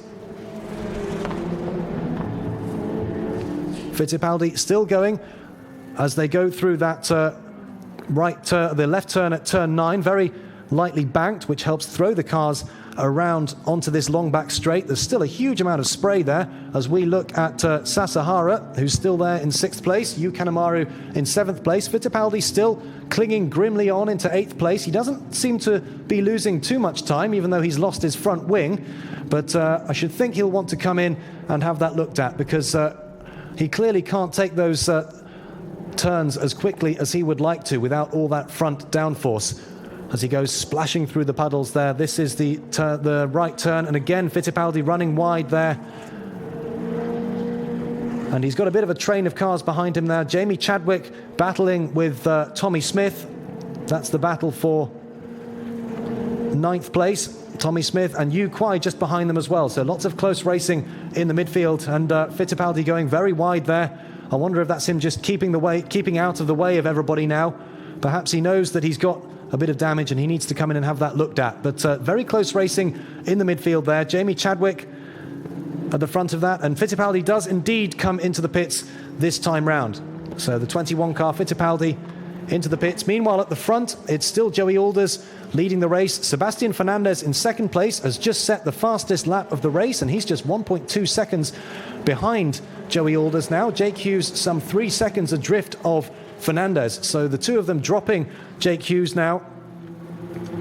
Fittipaldi still going as they go through that the left turn at turn 9, very lightly banked, which helps throw the cars around onto this long back straight. There's still a huge amount of spray there as we look at Sasahara, who's still there in 6th place, Yu Kanemaru in 7th place. Fittipaldi still clinging grimly on into 8th place. He doesn't seem to be losing too much time, even though he's lost his front wing, but I should think he'll want to come in and have that looked at, because he clearly can't take those turns as quickly as he would like to without all that front downforce as he goes splashing through the puddles there. This is the right turn, and again Fittipaldi running wide there, and he's got a bit of a train of cars behind him now. Jamie Chadwick battling with Tommy Smith. That's the battle for 9th place. Tommy Smith and Yu Kwai just behind them as well, so lots of close racing in the midfield, and Fittipaldi going very wide there. I wonder if that's him just keeping out of the way of everybody now. Perhaps he knows that he's got a bit of damage and he needs to come in and have that looked at. But very close racing in the midfield there. Jamie Chadwick at the front of that, and Fittipaldi does indeed come into the pits this time round. So the 21 car Fittipaldi into the pits. Meanwhile, at the front, it's still Joey Alders leading the race. Sebastian Fernandez in 2nd place has just set the fastest lap of the race, and he's just 1.2 seconds behind Joey Alders now. Jake Hughes some 3 seconds adrift of Fernandez, so the two of them dropping Jake Hughes now.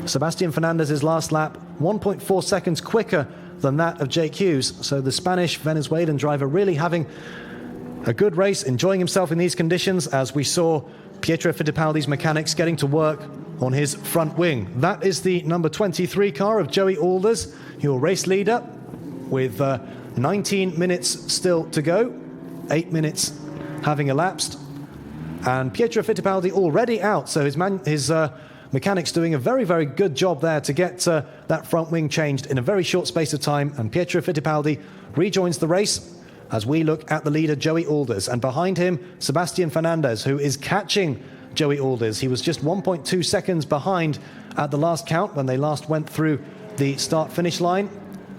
Sebastian Fernandez's last lap 1.4 seconds quicker than that of Jake Hughes, so the Spanish Venezuelan driver really having a good race, enjoying himself in these conditions, as we saw Pietro Fittipaldi's mechanics getting to work on his front wing. That is the number 23 car of Joey Alders, your race leader, with 19 minutes still to go, 8 minutes having elapsed, and Pietro Fittipaldi already out, so his mechanics doing a very, very good job there to get that front wing changed in a very short space of time, and Pietro Fittipaldi rejoins the race as we look at the leader, Joey Alders, and behind him, Sebastian Fernandez, who is catching Joey Alders. He was just 1.2 seconds behind at the last count when they last went through the start-finish line.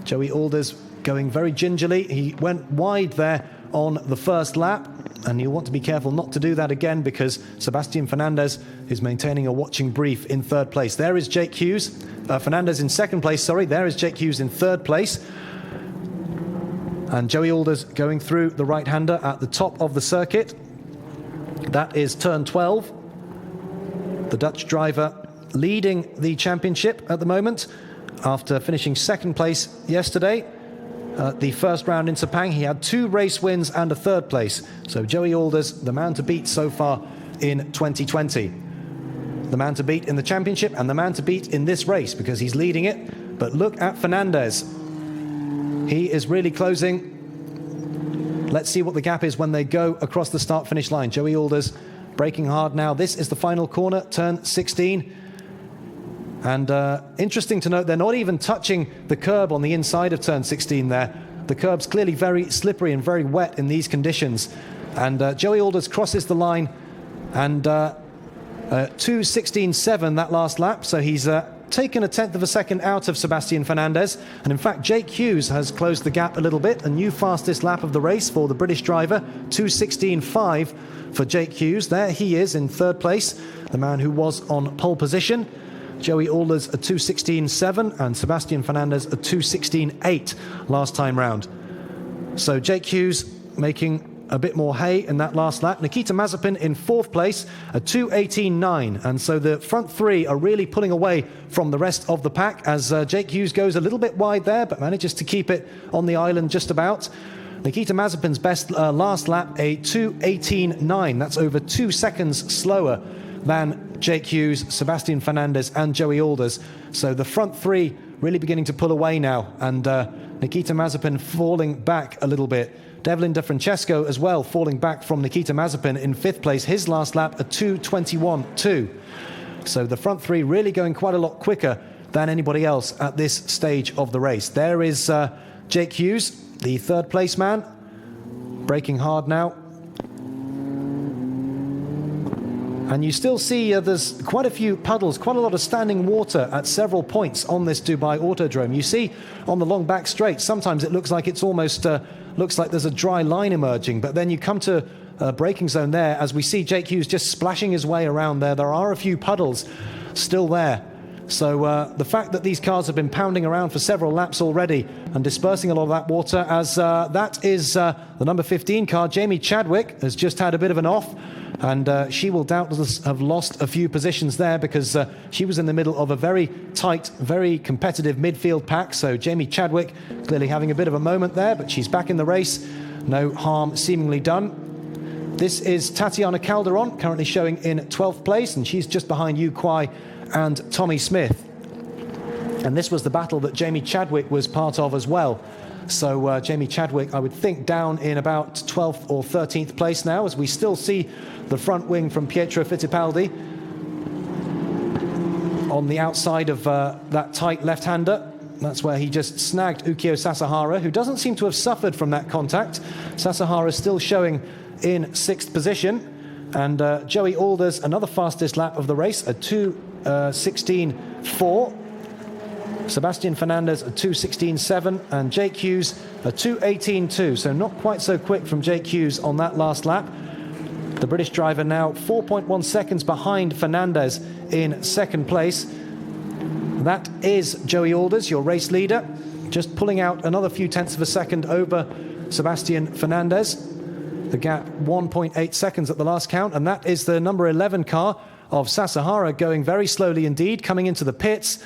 Joey Alders going very gingerly. He went wide there on the first lap, and you'll want to be careful not to do that again, because Sebastian Fernandez is maintaining a watching brief in 3rd place. There is Jake Hughes. Fernandez in 2nd place, sorry. There is Jake Hughes in 3rd place. And Joey Alders going through the right-hander at the top of the circuit. That is turn 12. The Dutch driver leading the championship at the moment after finishing 2nd place yesterday. the first round in Sepang. He had 2 race wins and a 3rd place. So Joey Alders, the man to beat so far in 2020. The man to beat in the championship and the man to beat in this race because he's leading it. But look at Fernandez. He is really closing. Let's see what the gap is when they go across the start-finish line. Joey Alders braking hard now. This is the final corner, turn 16. And interesting to note, they're not even touching the curb on the inside of turn 16 there. The curb's clearly very slippery and very wet in these conditions. And Joey Alders crosses the line and 2:16.7 that last lap. So he's taken 1/10 of a second out of Sebastian Fernandez. And in fact, Jake Hughes has closed the gap a little bit. A new fastest lap of the race for the British driver, 2:16.5 for Jake Hughes. There he is in 3rd place, the man who was on pole position. Joey Alders a 2:16.7 and Sebastian Fernandez a 2:16.8 last time round. So Jake Hughes making a bit more hay in that last lap. Nikita Mazepin in 4th place, a 2:18.9. And so the front 3 are really pulling away from the rest of the pack as Jake Hughes goes a little bit wide there, but manages to keep it on the island just about. Nikita Mazepin's best last lap, a 2:18.9. That's over 2 seconds slower than Jake Hughes, Sebastian Fernandez and Joey Alders. So the front 3 really beginning to pull away now, and Nikita Mazepin falling back a little bit. Devlin De Francesco as well falling back from Nikita Mazepin in 5th place. His last lap a 2:21.2. So the front 3 really going quite a lot quicker than anybody else at this stage of the race. There is Jake Hughes, the 3rd place man, braking hard now. And you still see there's quite a few puddles, quite a lot of standing water at several points on this Dubai Autodrome. You see on the long back straight, sometimes it looks like it's almost, looks like there's a dry line emerging, but then you come to a braking zone there, as we see Jake Hughes just splashing his way around there. There are a few puddles still there. So the fact that these cars have been pounding around for several laps already and dispersing a lot of that water, as that is the number 15 car, Jamie Chadwick, has just had a bit of an off. And she will doubtless have lost a few positions there because she was in the middle of a very tight, very competitive midfield pack. So Jamie Chadwick clearly having a bit of a moment there, but she's back in the race. No harm seemingly done. This is Tatiana Calderon, currently showing in 12th place, and she's just behind Yu Kwai and Tommy Smith. And this was the battle that Jamie Chadwick was part of as well. So Jamie Chadwick, I would think, down in about 12th or 13th place now, as we still see the front wing from Pietro Fittipaldi on the outside of that tight left-hander. That's where he just snagged Ukyo Sasahara, who doesn't seem to have suffered from that contact. Sasahara still showing in 6th position. And Joey Alders, another fastest lap of the race, a 2:16.4. Sebastian Fernandez a 2:16.7 and Jake Hughes a 2:18.2. So not quite so quick from Jake Hughes on that last lap. The British driver now 4.1 seconds behind Fernandez in 2nd place. That is Joey Alders, your race leader, just pulling out another few tenths of a second over Sebastian Fernandez. The gap 1.8 seconds at the last count, and that is the number 11 car of Sasahara going very slowly indeed, coming into the pits.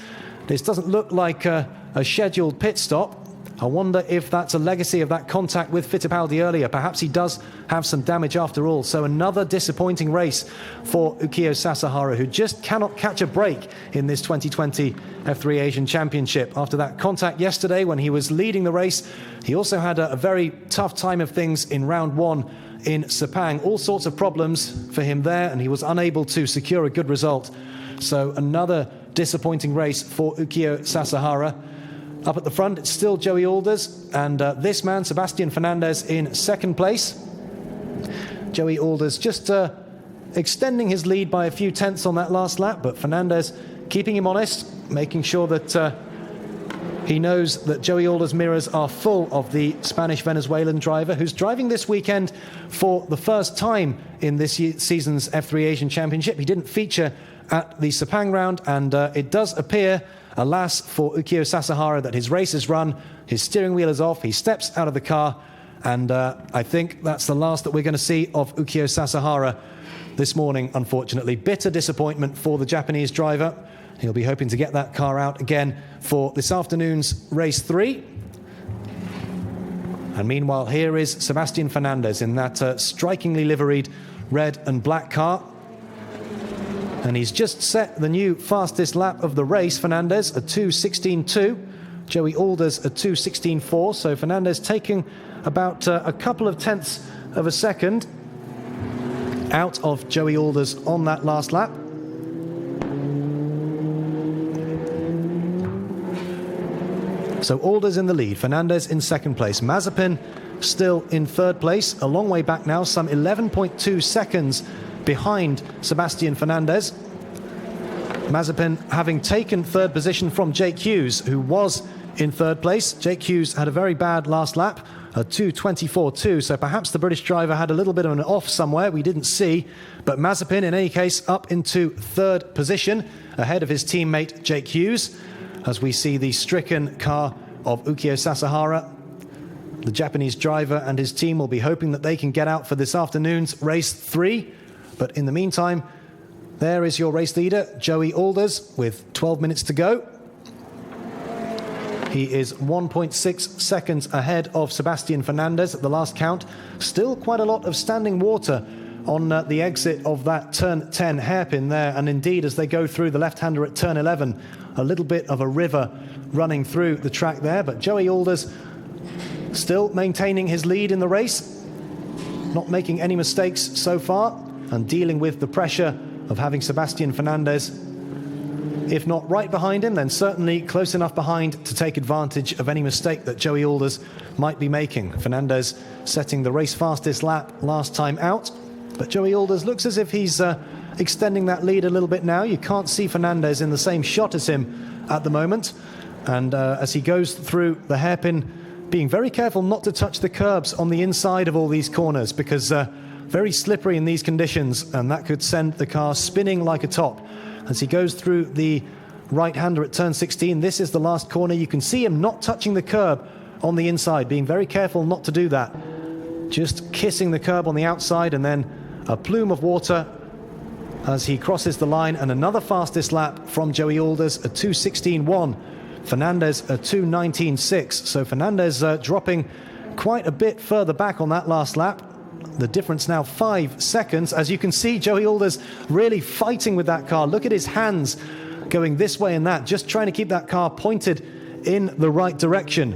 This doesn't look like a scheduled pit stop. I wonder if that's a legacy of that contact with Fittipaldi earlier. Perhaps he does have some damage after all. So another disappointing race for Ukyo Sasahara, who just cannot catch a break in this 2020 F3 Asian Championship. After that contact yesterday when he was leading the race, he also had a very tough time of things in round 1 in Sepang. All sorts of problems for him there, and he was unable to secure a good result. So another disappointing race for Ukyo Sasahara. Up at the front, it's still Joey Alders, and this man, Sebastian Fernandez, in 2nd place. Joey Alders just extending his lead by a few tenths on that last lap, but Fernandez keeping him honest, making sure that he knows that Joey Alders' mirrors are full of the Spanish-Venezuelan driver, who's driving this weekend for the first time in this season's F3 Asian Championship. He didn't feature at the Sepang round, and it does appear, alas, for Ukyo Sasahara, that his race is run, his steering wheel is off, he steps out of the car, and I think that's the last that we're going to see of Ukyo Sasahara this morning, unfortunately. Bitter disappointment for the Japanese driver. He'll be hoping to get that car out again for this afternoon's race 3. And meanwhile, here is Sebastian Fernandez in that strikingly liveried red and black car. And he's just set the new fastest lap of the race. Fernandez a 2:16.2, Joey Alders a 2:16.4. So Fernandez taking about a couple of tenths of a second out of Joey Alders on that last lap. So Alders in the lead, Fernandez in second place. Mazepin still in third place, a long way back now, some 11.2 seconds behind Sebastian Fernandez. Mazepin having taken third position from Jake Hughes, who was in third place. Jake Hughes had a very bad last lap, a 2:24.2, so perhaps the British driver had a little bit of an off somewhere we didn't see. But Mazepin, in any case, up into third position, ahead of his teammate Jake Hughes, as we see the stricken car of Ukyo Sasahara. The Japanese driver and his team will be hoping that they can get out for this afternoon's race 3. But in the meantime, there is your race leader, Joey Alders, with 12 minutes to go. He is 1.6 seconds ahead of Sebastian Fernandez at the last count. Still quite a lot of standing water on the exit of that turn 10 hairpin there. And indeed, as they go through the left-hander at turn 11, a little bit of a river running through the track there. But Joey Alders still maintaining his lead in the race, not making any mistakes so far, and dealing with the pressure of having Sebastian Fernandez, if not right behind him, then certainly close enough behind to take advantage of any mistake that Joey Alders might be making. Fernandez setting the race fastest lap last time out, but Joey Alders looks as if he's extending that lead a little bit now. You can't see Fernandez in the same shot as him at the moment, and as he goes through the hairpin, being very careful not to touch the curbs on the inside of all these corners, because very slippery in these conditions, and that could send the car spinning like a top. As he goes through the right-hander at turn 16, this is the last corner. You can see him not touching the curb on the inside, being very careful not to do that. Just kissing the curb on the outside, and then a plume of water as he crosses the line. And another fastest lap from Joey Alders, a 2:16.1. Fernandez a 2:19.6. So Fernandez dropping quite a bit further back on that last lap. The difference now 5 seconds. As you can see, Joey Alders really fighting with that car. Look at his hands going this way and that, just trying to keep that car pointed in the right direction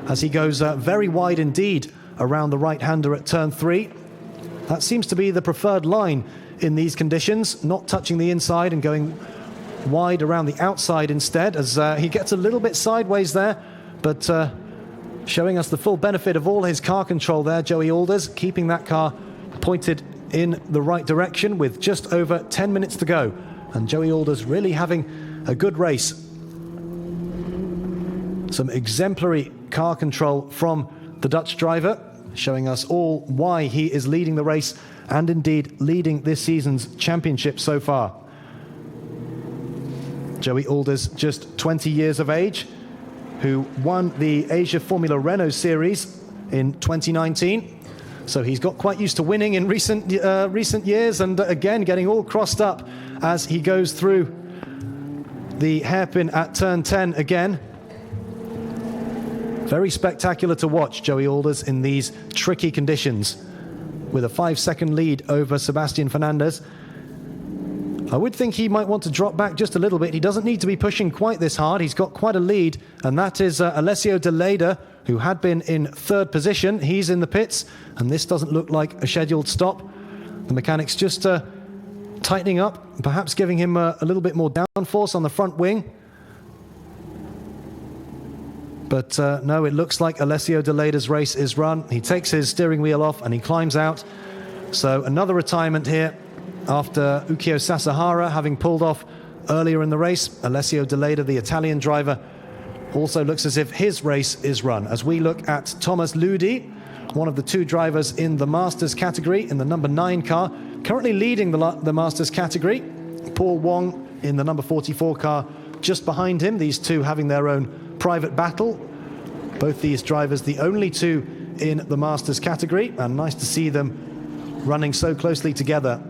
as he goes very wide indeed around the right-hander at turn 3. That seems to be the preferred line in these conditions, not touching the inside and going wide around the outside instead, as he gets a little bit sideways there, but showing us the full benefit of all his car control there, Joey Alders, keeping that car pointed in the right direction with just over 10 minutes to go. And Joey Alders really having a good race. Some exemplary car control from the Dutch driver, showing us all why he is leading the race and indeed leading this season's championship so far. Joey Alders, just 20 years of age, who won the Asia Formula Renault Series in 2019. So he's got quite used to winning in recent years, and again getting all crossed up as he goes through the hairpin at turn 10 again. Very spectacular to watch Joey Alders in these tricky conditions, with a 5-second lead over Sebastian Fernandez. I would think he might want to drop back just a little bit. He doesn't need to be pushing quite this hard. He's got quite a lead, and that is Alessio De Leda, who had been in third position. He's in the pits, and this doesn't look like a scheduled stop. The mechanics just tightening up, perhaps giving him a little bit more downforce on the front wing. But no, it looks like Alessio De Leda's race is run. He takes his steering wheel off and he climbs out. So another retirement here after Ukyo Sasahara having pulled off earlier in the race. Alessio De Leda, the Italian driver, also looks as if his race is run. As we look at Thomas Ludi, one of the two drivers in the Masters category in the number 9 car, currently leading the Masters category. Paul Wong in the number 44 car just behind him. These two having their own private battle. Both these drivers the only two in the Masters category, and nice to see them running so closely together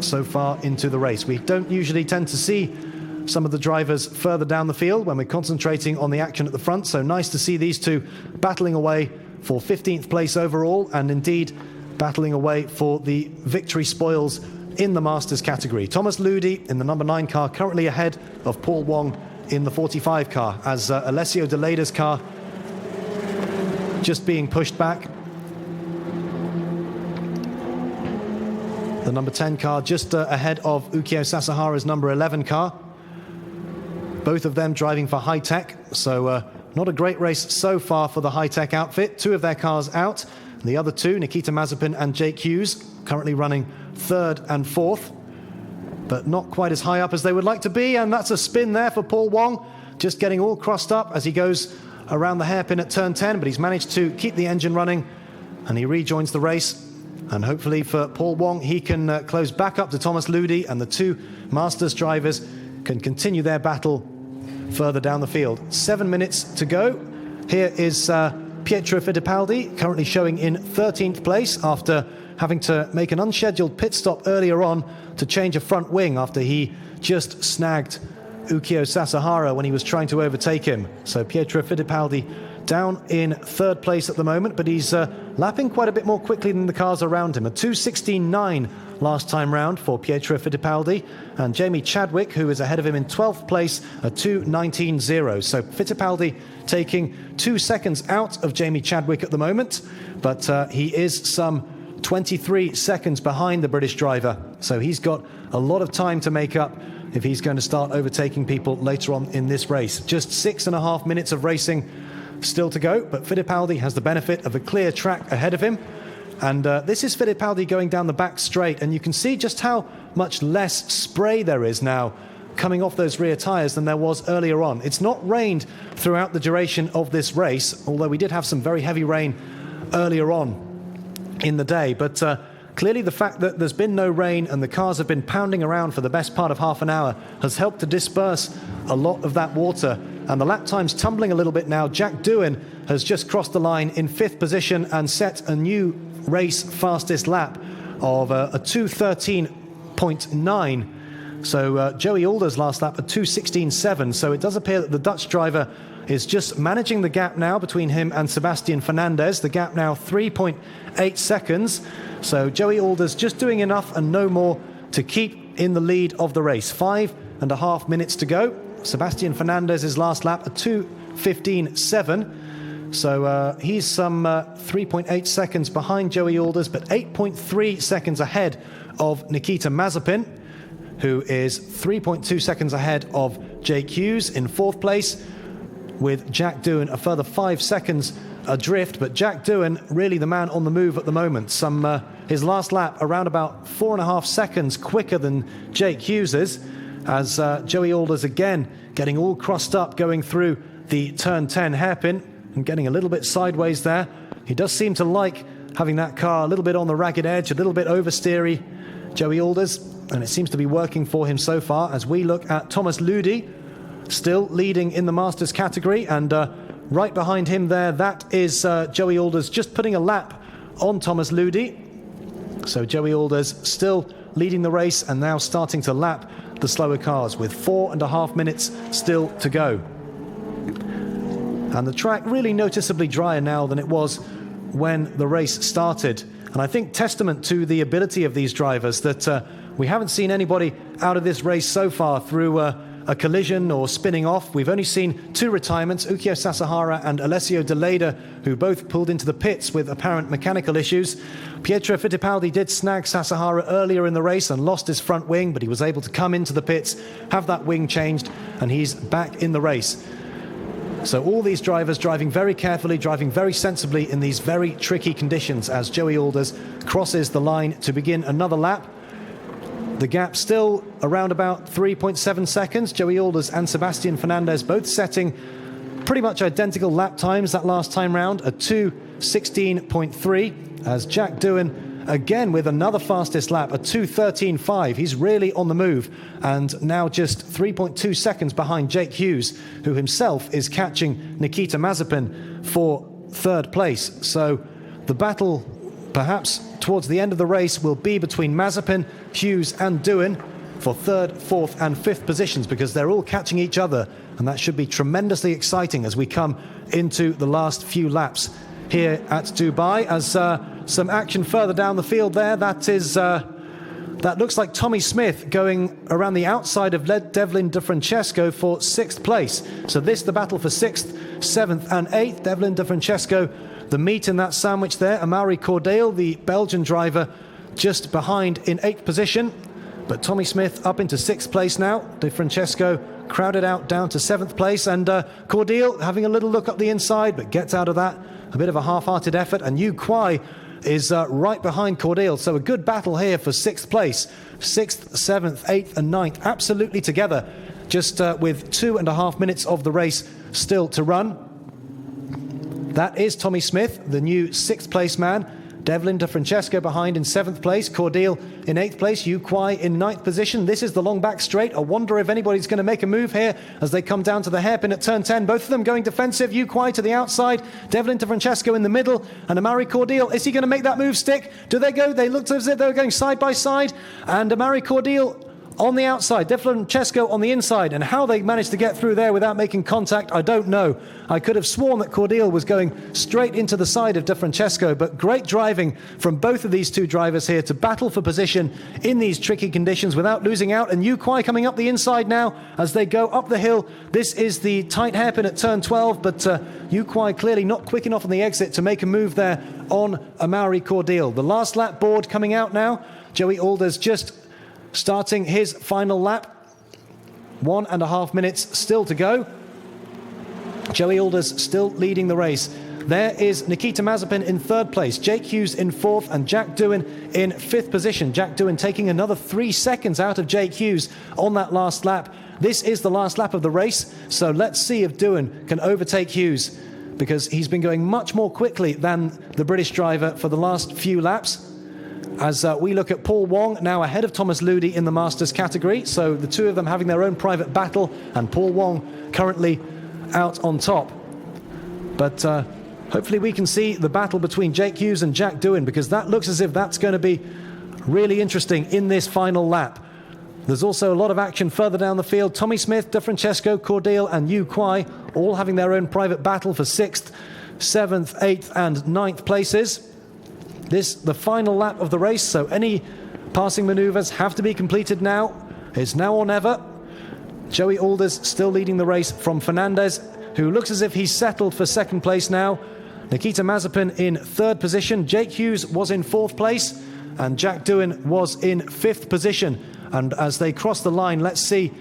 so far into the race. We don't usually tend to see some of the drivers further down the field when we're concentrating on the action at the front, so nice to see these two battling away for 15th place overall, and indeed battling away for the victory spoils in the Masters category. Thomas Ludi in the number 9 car, currently ahead of Paul Wong in the 45 car, as Alessio De Leida's car just being pushed back. The number 10 car just ahead of Ukyo Sasahara's number 11 car. Both of them driving for High Tech, so not a great race so far for the High Tech outfit. 2 of their cars out. The other 2, Nikita Mazepin and Jake Hughes, currently running 3rd and 4th, but not quite as high up as they would like to be. And that's a spin there for Paul Wong, just getting all crossed up as he goes around the hairpin at turn 10, but he's managed to keep the engine running and he rejoins the race. And hopefully for Paul Wong, he can close back up to Thomas Ludi, and the 2 Masters drivers can continue their battle further down the field. 7 minutes to go. Here is Pietro Fittipaldi, currently showing in 13th place after having to make an unscheduled pit stop earlier on to change a front wing after he just snagged Ukyo Sasahara when he was trying to overtake him. So Pietro Fittipaldi down in 3rd place at the moment, but he's lapping quite a bit more quickly than the cars around him. A 2:16.9 last time round for Pietro Fittipaldi, and Jamie Chadwick, who is ahead of him in 12th place, a 2:19.0. So Fittipaldi taking 2 seconds out of Jamie Chadwick at the moment, but he is some 23 seconds behind the British driver. So he's got a lot of time to make up if he's going to start overtaking people later on in this race. Just 6.5 minutes of racing still to go, but Fittipaldi has the benefit of a clear track ahead of him. And this is Fittipaldi going down the back straight, and you can see just how much less spray there is now coming off those rear tyres than there was earlier on. It's not rained throughout the duration of this race, although we did have some very heavy rain earlier on in the day. But clearly the fact that there's been no rain and the cars have been pounding around for the best part of half an hour has helped to disperse a lot of that water. And the lap time's tumbling a little bit now. Jack Doohan has just crossed the line in 5th position and set a new race fastest lap of a 2:13.9. So Joey Alder's last lap, a 2:16.7. So it does appear that the Dutch driver is just managing the gap now between him and Sebastian Fernandez. The gap now 3.8 seconds. So Joey Alder's just doing enough and no more to keep in the lead of the race. 5.5 minutes to go. Sebastian Fernandez's last lap, a 2:15.7. So he's some 3.8 seconds behind Joey Alders, but 8.3 seconds ahead of Nikita Mazepin, who is 3.2 seconds ahead of Jake Hughes in 4th place, with Jack Doohan a further 5 seconds adrift. But Jack Doohan really the man on the move at the moment. His last lap around about 4.5 seconds quicker than Jake Hughes's, as Joey Alders again getting all crossed up going through the turn 10 hairpin and getting a little bit sideways there. He does seem to like having that car a little bit on the ragged edge, a little bit oversteery, Joey Alders, and it seems to be working for him so far. As we look at Thomas Ludi, still leading in the Masters category, and right behind him there, that is Joey Alders just putting a lap on Thomas Ludi. So Joey Alders still leading the race and now starting to lap the slower cars with 4.5 minutes still to go. And the track really noticeably drier now than it was when the race started. And I think testament to the ability of these drivers that we haven't seen anybody out of this race so far through a collision or spinning off. We've only seen 2 retirements, Ukyo Sasahara and Alessio De Leida, who both pulled into the pits with apparent mechanical issues. Pietro Fittipaldi did snag Sasahara earlier in the race and lost his front wing, but he was able to come into the pits, have that wing changed, and he's back in the race. So all these drivers driving very carefully, driving very sensibly in these very tricky conditions as Joey Alders crosses the line to begin another lap. The gap still around about 3.7 seconds. Joey Alders and Sebastian Fernandez both setting pretty much identical lap times that last time round, a 2:16.3, as Jack Doohan again with another fastest lap, a 2:13.5. He's really on the move, and now just 3.2 seconds behind Jake Hughes, who himself is catching Nikita Mazepin for 3rd place. So the battle perhaps towards the end of the race will be between Mazepin, Hughes and Doohan for 3rd, 4th and 5th positions, because they're all catching each other, and that should be tremendously exciting as we come into the last few laps here at Dubai. As some action further down the field there, that looks like Tommy Smith going around the outside of Devlin De Francesco for 6th place. So this, the battle for 6th, 7th and 8th. Devlin De Francesco, the meat in that sandwich there. Amaury Cordeel, the Belgian driver, just behind in 8th position. But Tommy Smith up into 6th place now. De Francesco crowded out down to 7th place. And Cordeel having a little look up the inside, but gets out of that. A bit of a half-hearted effort. And Yu Kwai is right behind Cordeel. So a good battle here for 6th place. 6th, 7th, 8th and 9th absolutely together, just with 2.5 minutes of the race still to run. That is Tommy Smith, the new 6th place man. Devlin De Francesco behind in 7th place. Cordeel in 8th place. Yu Kwai in 9th position. This is the long back straight. I wonder if anybody's going to make a move here as they come down to the hairpin at turn 10. Both of them going defensive. Yu Kwai to the outside. Devlin De Francesco in the middle. And Amaury Cordeel. Is he going to make that move stick? Do they go? They looked as if they were going side by side. And Amaury Cordeel on the outside, De Francesco on the inside, and how they managed to get through there without making contact, I don't know. I could have sworn that Cordeel was going straight into the side of De Francesco, but great driving from both of these two drivers here to battle for position in these tricky conditions without losing out. And Yu Kwai coming up the inside now as they go up the hill. This is the tight hairpin at turn 12, but Yu Kwai clearly not quick enough on the exit to make a move there on Amaury Cordeel. The last lap board coming out now. Joey Alders just starting his final lap. 1.5 minutes still to go. Joey Alders still leading the race. There is Nikita Mazepin in 3rd place, Jake Hughes in 4th, and Jack Doohan in 5th position. Jack Doohan taking another 3 seconds out of Jake Hughes on that last lap. This is the last lap of the race, so let's see if Doohan can overtake Hughes, because he's been going much more quickly than the British driver for the last few laps. As we look at Paul Wong, now ahead of Thomas Ludi in the Masters category. So the two of them having their own private battle, and Paul Wong currently out on top. But hopefully we can see the battle between Jake Hughes and Jack Doohan, because that looks as if that's going to be really interesting in this final lap. There's also a lot of action further down the field. Tommy Smith, De Francesco, Cordeel and Yu Kwai all having their own private battle for 6th, 7th, 8th and 9th places. This, the final lap of the race, so any passing manoeuvres have to be completed now. It's now or never. Joey Alders still leading the race from Fernandez, who looks as if he's settled for 2nd place now. Nikita Mazepin in 3rd position. Jake Hughes was in 4th place, and Jack Doohan was in 5th position. And as they cross the line, let's see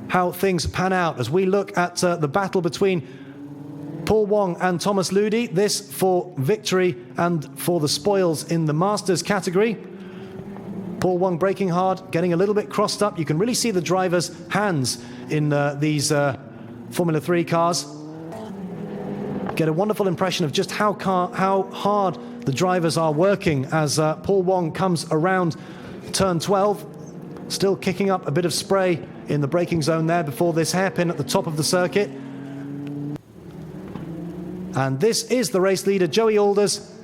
how things pan out as we look at the battle between Paul Wong and Thomas Ludi. This for victory and for the spoils in the Masters category. Paul Wong braking hard, getting a little bit crossed up. You can really see the driver's hands in these Formula 3 cars. Get a wonderful impression of just how hard the drivers are working as Paul Wong comes around turn 12. Still kicking up a bit of spray in the braking zone there before this hairpin at the top of the circuit. And this is the race leader, Joey Alders.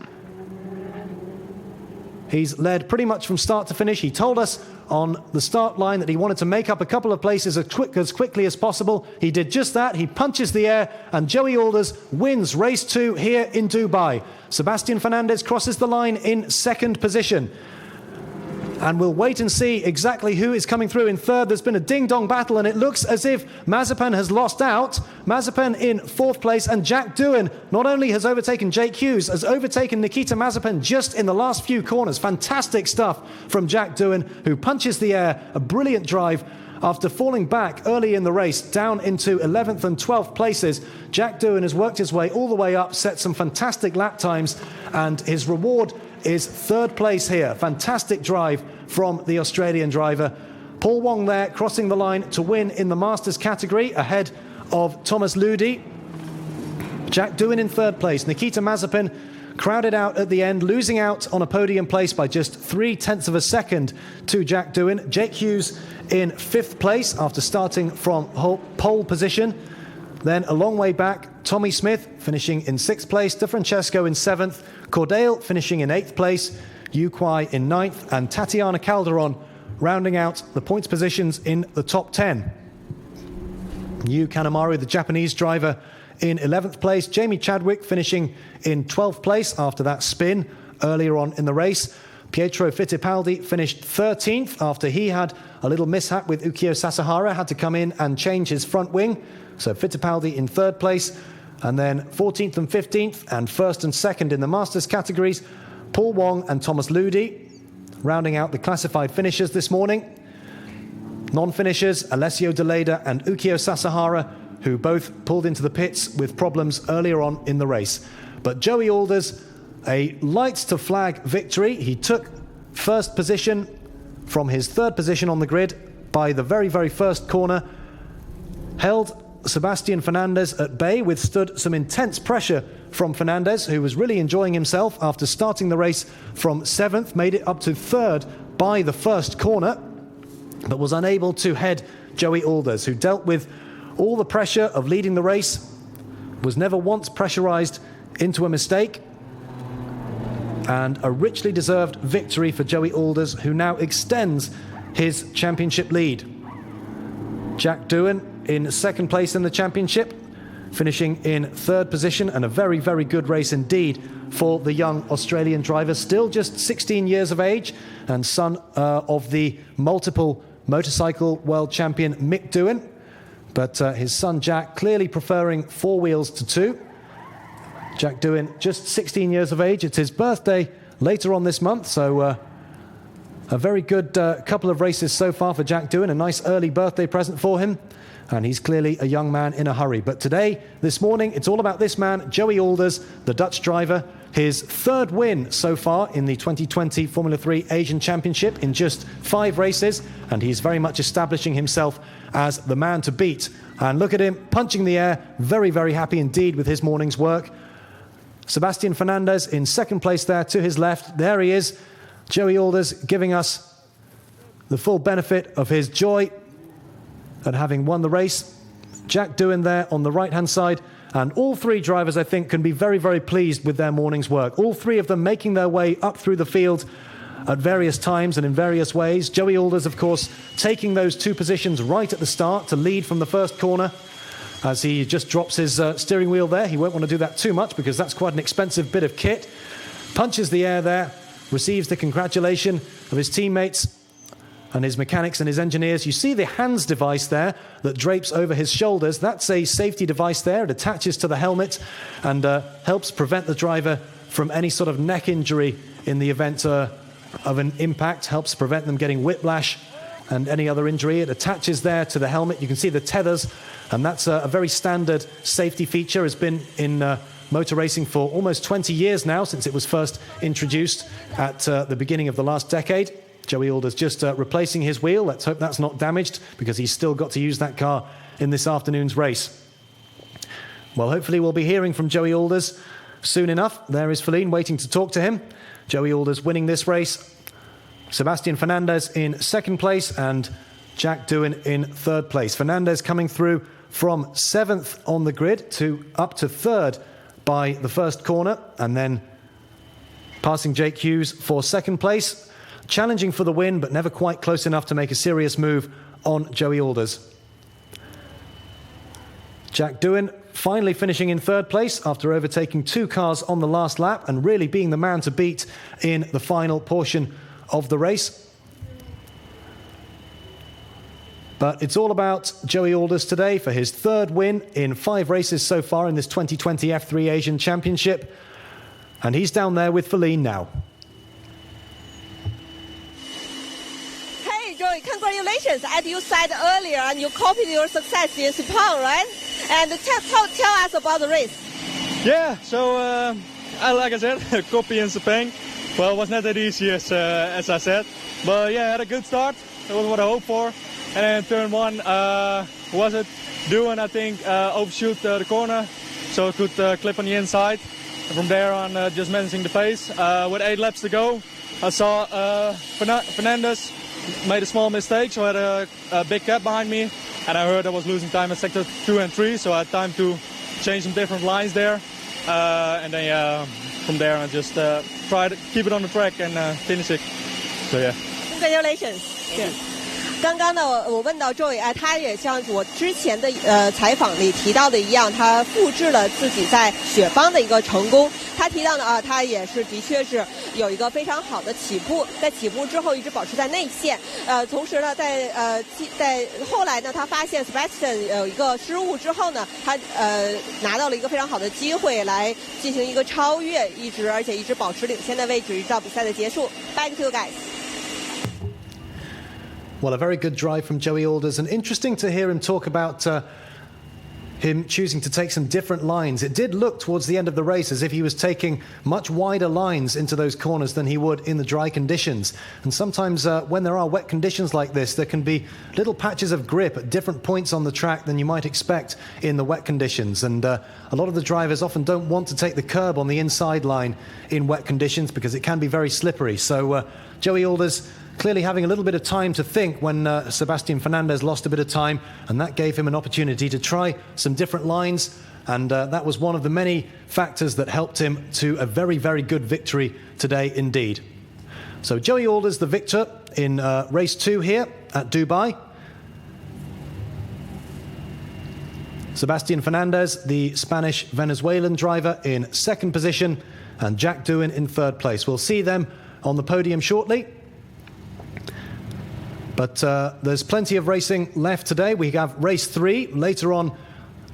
He's led pretty much from start to finish. He told us on the start line that he wanted to make up a couple of places as quickly as possible. He did just that. He punches the air, and Joey Alders wins race 2 here in Dubai. Sebastian Fernandez crosses the line in 2nd position. And we'll wait and see exactly who is coming through in 3rd. There's been a ding-dong battle, and it looks as if Mazepin has lost out. Mazepin in 4th place, and Jack Doohan not only has overtaken Jake Hughes, has overtaken Nikita Mazepin just in the last few corners. Fantastic stuff from Jack Doohan, who punches the air. A brilliant drive after falling back early in the race, down into 11th and 12th places. Jack Doohan has worked his way all the way up, set some fantastic lap times, and his reward is 3rd place here. Fantastic drive from the Australian driver. Paul Wong there crossing the line to win in the Masters category ahead of Thomas Ludi. Jack Doohan in 3rd place. Nikita Mazepin crowded out at the end, losing out on a podium place by just 0.3 of a second to Jack Doohan. Jake Hughes in 5th place after starting from pole position. Then a long way back, Tommy Smith finishing in 6th place, De Francesco in 7th, Cordeel finishing in 8th place, Yu Kwai in 9th, and Tatiana Calderon rounding out the points positions in the top 10. Yu Kanemaru, the Japanese driver, in 11th place. Jamie Chadwick finishing in 12th place after that spin earlier on in the race. Pietro Fittipaldi finished 13th after he had a little mishap with Ukyo Sasahara, had to come in and change his front wing. So Fittipaldi in 3rd place, and then 14th and 15th and 1st and 2nd in the Masters categories, Paul Wong and Thomas Ludi, rounding out the classified finishers this morning. Non-finishers, Alessio De Leda and Ukyo Sasahara, who both pulled into the pits with problems earlier on in the race. But Joey Alders, a lights to flag victory. He took 1st position from his 3rd position on the grid by the very, very first corner, held Sebastian Fernandez at bay, withstood some intense pressure from Fernandez, who was really enjoying himself after starting the race from 7th, made it up to 3rd by the first corner, but was unable to head Joey Alders, who dealt with all the pressure of leading the race, was never once pressurized into a mistake, and a richly deserved victory for Joey Alders, who now extends his championship lead. Jack Doohan in 2nd place in the championship, finishing in 3rd position, and a very, very good race indeed for the young Australian driver, still just 16 years of age and son of the multiple motorcycle world champion Mick Doohan. But his son Jack clearly preferring 4 wheels to 2. Jack Doohan, just 16 years of age. It's his birthday later on this month, so a very good couple of races so far for Jack Doohan. A nice early birthday present for him, and he's clearly a young man in a hurry. But today, this morning, it's all about this man, Joey Alders, the Dutch driver. His 3rd win so far in the 2020 Formula 3 Asian Championship in just 5 races, and he's very much establishing himself as the man to beat. And look at him punching the air, very, very happy indeed with his morning's work. Sebastian Fernandez in 2nd place there to his left. There he is, Joey Alders, giving us the full benefit of his joy at having won the race. Jack Doohan there on the right-hand side. And all 3 drivers, I think, can be very, very pleased with their morning's work. All 3 of them making their way up through the field at various times and in various ways. Joey Alders, of course, taking those 2 positions right at the start to lead from the first corner. As he just drops his steering wheel there. He won't want to do that too much because that's quite an expensive bit of kit. Punches the air there, receives the congratulation of his teammates and his mechanics and his engineers. You see the hands device there that drapes over his shoulders. That's a safety device there. It attaches to the helmet and helps prevent the driver from any sort of neck injury in the event of an impact, helps prevent them getting whiplash and any other injury. It attaches there to the helmet. You can see the tethers, and that's a very standard safety feature. It's been in motor racing for almost 20 years now, since it was first introduced at the beginning of the last decade. Joey Alders just replacing his wheel. Let's hope that's not damaged, because he's still got to use that car in this afternoon's race. Well, hopefully we'll be hearing from Joey Alders soon enough. There is Feline waiting to talk to him. Joey Alders winning this race. Sebastian Fernandez in 2nd place and Jack Doohan in 3rd place. Fernandez coming through from 7th on the grid to up to 3rd by the first corner, and then passing Jake Hughes for 2nd place. Challenging for the win, but never quite close enough to make a serious move on Joey Alders. Jack Doohan finally finishing in 3rd place after overtaking 2 cars on the last lap and really being the man to beat in the final portion of the race. But it's all about Joey Alders today for his 3rd win in 5 races so far in this 2020 F3 Asian Championship. And he's down there with Feline now. Hey, Joey, congratulations. As you said earlier, and you copied your success in Sepang, right? And tell us about the race. Yeah, so like I said, copy in Sepang. Well, it was not that easy as I said, but yeah, I had a good start. That was what I hoped for. And then turn 1, was it? Doohan, I think, overshoot the corner, so it could clip on the inside. And from there on, just managing the pace. With 8 laps to go, I saw Fernandez made a small mistake, so I had a big gap behind me. And I heard I was losing time in sector 2 and 3, so I had time to change some different lines there. And then from there, I just try to keep it on the track and finish it. So yeah. Congratulations. Yeah. 刚刚呢，我问到Joey，他也像我之前的采访里提到的一样，他复制了自己在雪邦的一个成功。他提到呢，他也是的确是有一个非常好的起步，在起步之后一直保持在内线。同时呢，在后来呢，他发现 Sebastian 有一个失误之后呢，他拿到了一个非常好的机会来进行一个超越，而且一直保持领先的位置，一直到比赛的结束。Back to you guys. Well, a very good drive from Joey Alders, and interesting to hear him talk about him choosing to take some different lines. It did look towards the end of the race as if he was taking much wider lines into those corners than he would in the dry conditions. And sometimes when there are wet conditions like this, there can be little patches of grip at different points on the track than you might expect in the wet conditions. And a lot of the drivers often don't want to take the curb on the inside line in wet conditions because it can be very slippery. So Joey Alders clearly having a little bit of time to think when Sebastian Fernandez lost a bit of time, and that gave him an opportunity to try some different lines, and that was one of the many factors that helped him to a very, very good victory today indeed. So Joey Alders, the victor in race 2 here at Dubai. Sebastian Fernandez, the Spanish-Venezuelan driver, in second position, and Jack Doohan in third place. We'll see them on the podium shortly. But there's plenty of racing left today. We have race 3 later on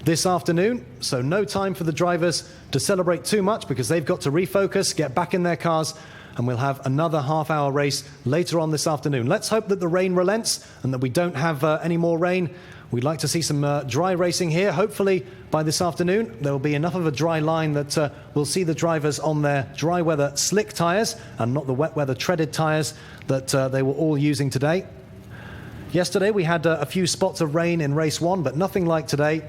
this afternoon, so no time for the drivers to celebrate too much because they've got to refocus, get back in their cars, and we'll have another half-hour race later on this afternoon. Let's hope that the rain relents and that we don't have any more rain. We'd like to see some dry racing here. Hopefully by this afternoon there will be enough of a dry line that we'll see the drivers on their dry weather slick tyres and not the wet weather treaded tyres that they were all using today. Yesterday we had a few spots of rain in race 1, but nothing like today.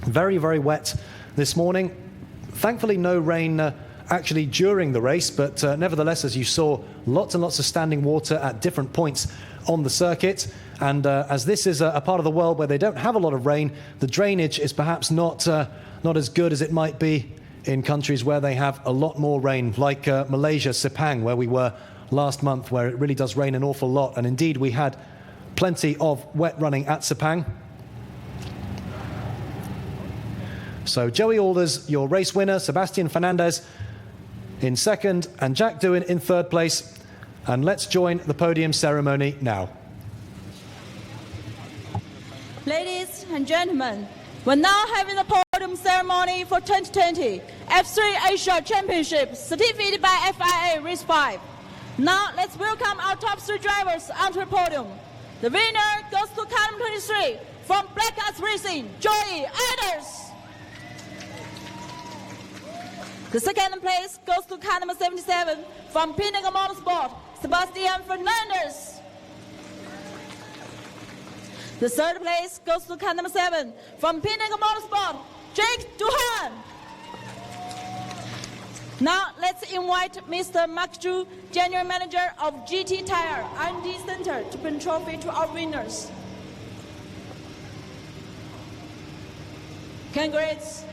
Very, very wet this morning. Thankfully no rain actually during the race, but nevertheless, as you saw, lots and lots of standing water at different points on the circuit. And as this is a part of the world where they don't have a lot of rain, the drainage is perhaps not as good as it might be in countries where they have a lot more rain, like Malaysia, Sepang, where we were last month, where it really does rain an awful lot. And indeed, we had plenty of wet running at Sepang. So Joey Alders, your race winner, Sebastian Fernandez in second, and Jack Doohan in third place. And let's join the podium ceremony now. Ladies and gentlemen, we're now having the podium ceremony for 2020 F3 Asia Championship, certificated by FIA Race 5. Now let's welcome our top 3 drivers onto the podium. The winner goes to car number 23 from Black Arts Racing, Joey Alders. The second place goes to car number 77 from Pinnacle Motorsport, Sebastian Fernandez. The third place goes to car number 7 from Pinnacle Motorsport, Jack Doohan. Now let's invite Mr. Mark Zhu, General Manager of GT Tire R&D Center, to bring trophy to our winners. Congrats.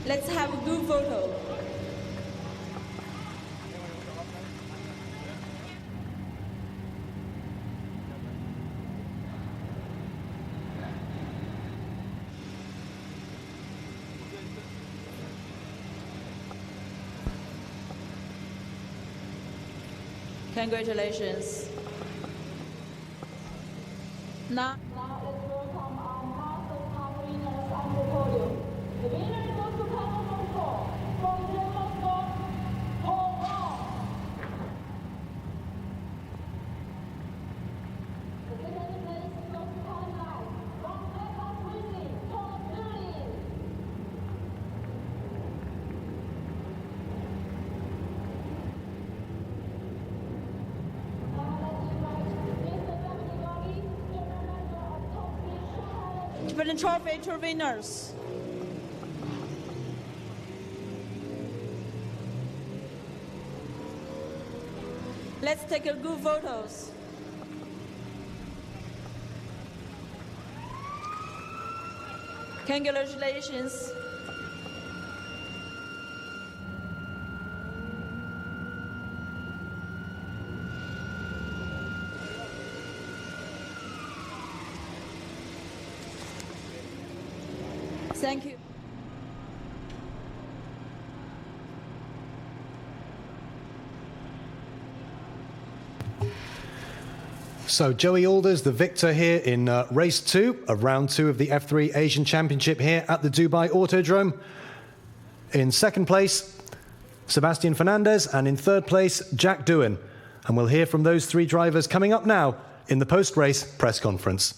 Let's have a good photo. Congratulations. Now let's welcome our Masters Cup winners on the podium. The winner goes to car number 4 from Sepang Motorsport, Hong Kong. The second place goes to car number 9 from Black Arts Racing, Tatuus. To bring the trophy to winners. Let's take a good photos. Congratulations. Thank you. So Joey Alders, the victor here in race 2 of round 2 of the F3 Asian Championship here at the Dubai Autodrome. In second place, Sebastian Fernandez, and in third place, Jack Doohan. And we'll hear from those 3 drivers coming up now in the post-race press conference.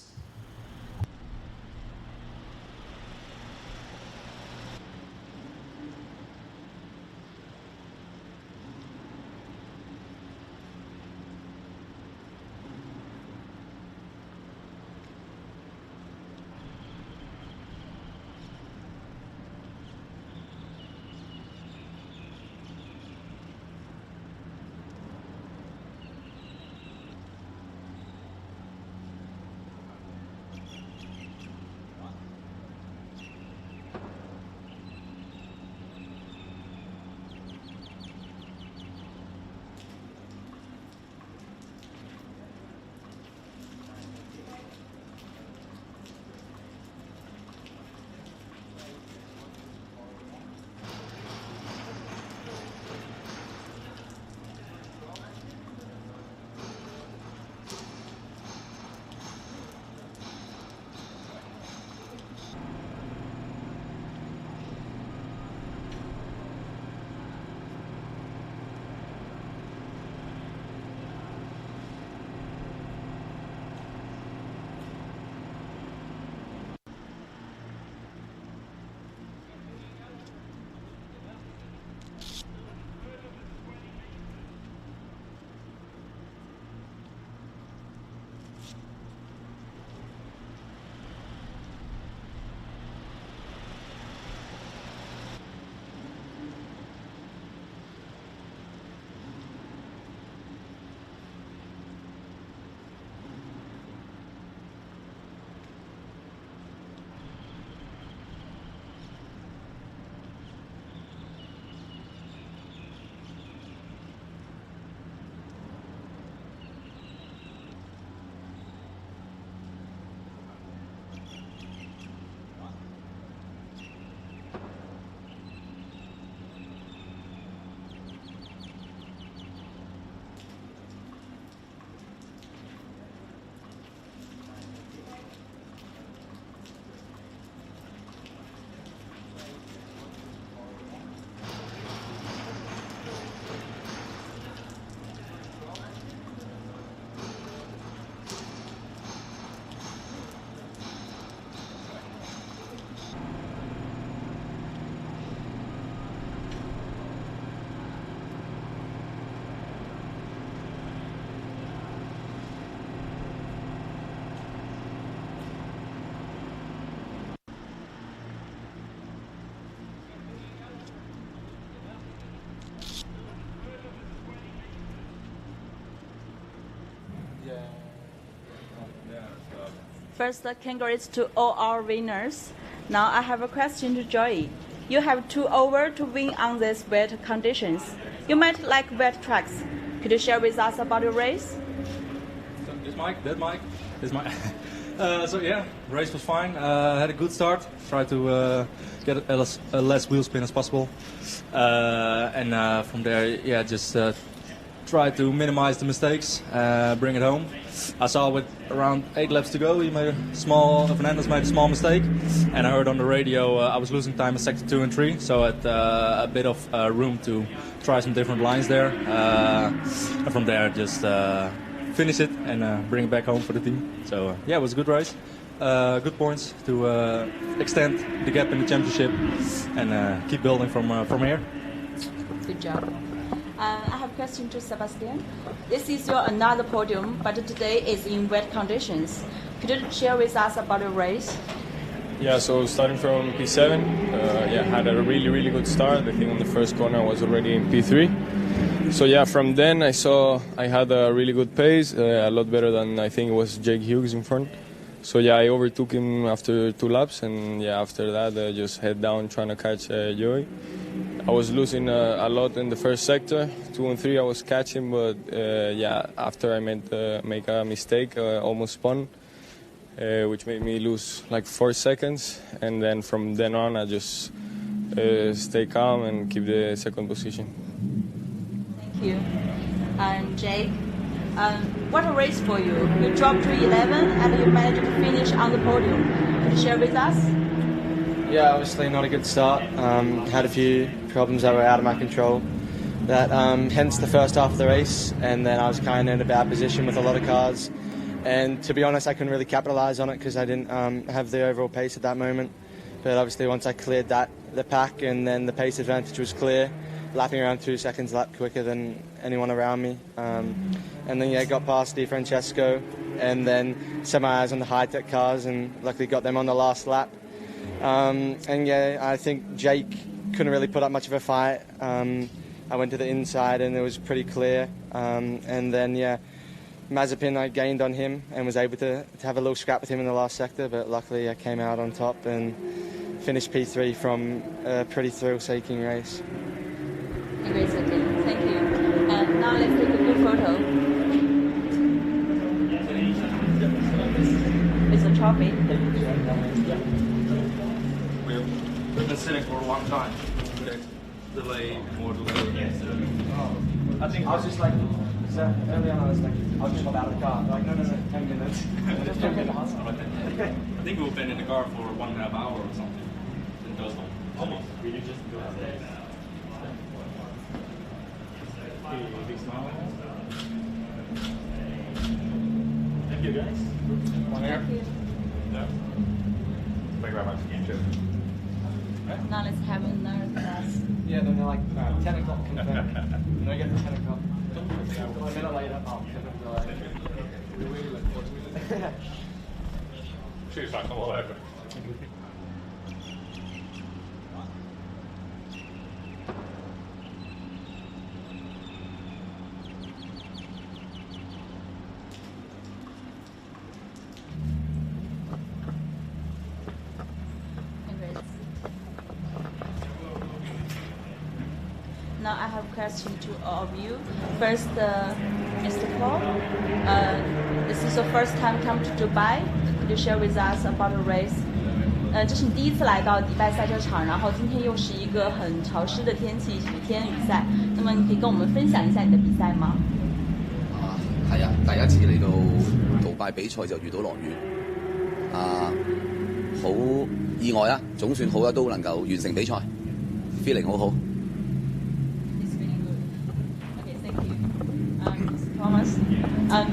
First, congrats to all our winners. Now I have a question to Joey. You have 2 hours to win on these wet conditions. You might like wet tracks. Could you share with us about your race? This mic, that mic, this mic. So yeah, race was fine. Had a good start. Tried to get a less wheel spin as possible, and from there, yeah, just try to minimize the mistakes, bring it home. I saw with around 8 laps to go, Fernandez made a small mistake, and I heard on the radio I was losing time in sector 2 and 3, so I had a bit of room to try some different lines there, and from there just finish it and bring it back home for the team. So yeah, it was a good race, good points to extend the gap in the championship and keep building from here. Good job. I have a question to Sebastian. This is your another podium, but today is in wet conditions. Could you share with us about the race? Yeah, so starting from P7, had a really good start. I think on the first corner I was already in P3. So yeah, from then I saw I had a really good pace, a lot better than I think it was Jake Hughes in front. So yeah, I overtook him after 2 laps, and yeah, after that I just head down trying to catch Joey. I was losing a lot in the first sector. 2 and 3 I was catching, but yeah, after I make a mistake, almost spun, which made me lose like 4 seconds, and then from then on I just stay calm and keep the second position. Thank you. And Jake, what a race for you. You dropped to 11 and you managed to finish on the podium. Could you share with us? Yeah, obviously not a good start. Had a few problems that were out of my control. That hence the first half of the race, and then I was kind of in a bad position with a lot of cars. And to be honest, I couldn't really capitalise on it because I didn't have the overall pace at that moment. But obviously once I cleared the pack, and then the pace advantage was clear, lapping around 2 seconds lap quicker than anyone around me. And then yeah, got past Di Francesco, and then set my eyes on the high-tech cars, and luckily got them on the last lap. And yeah, I think Jake couldn't really put up much of a fight. I went to the inside and it was pretty clear. And then yeah, Mazepin, I gained on him and was able to have a little scrap with him in the last sector, but luckily I came out on top and finished P3 from a pretty thrill-seeking race. Great, thank you. And now let's take a good photo. It's a trophy. We've been sitting for a long time. Delay, more delay. I think I was just like, early on I was like, I'll just hop out of the car. Like, no, 10 minutes. Just don't get the hospital. I think we've been in the car for 1.5 hours or something. In total. Almost. We just do it. Big smile. Thank you, guys. Thank you. Yeah. Thank you very much. Now let's have another class. Yeah, then they're like 10 o'clock confirmed. And I get to 10 o'clock. A minute later, we really look forward to it. Cheers, come all over. Now I have a question to all of you. First, Mr. Paul, this is your first time come to Dubai. Could you share with us about the race? 这是你第一次来到迪拜赛车场，然后今天又是一个很潮湿的天氣，雨天雨賽。那麼你可以跟我們分享一下你的比賽嗎？係啊，第一次嚟到杜拜比賽就遇到落雨，好意外啊，總算好啦，都能夠完成比賽 ，feeling 好好。Thomas,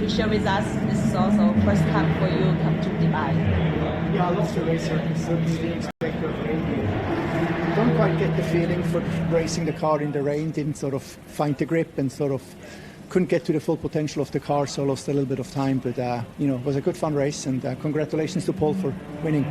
to share with us, this is also first time for you come to Dubai. Yeah, I love to race here. Certainly didn't expect the rain. Don't quite get the feeling for racing the car in the rain. Didn't sort of find the grip and sort of couldn't get to the full potential of the car, so lost a little bit of time. But it was a good fun race, and congratulations to Paul for winning.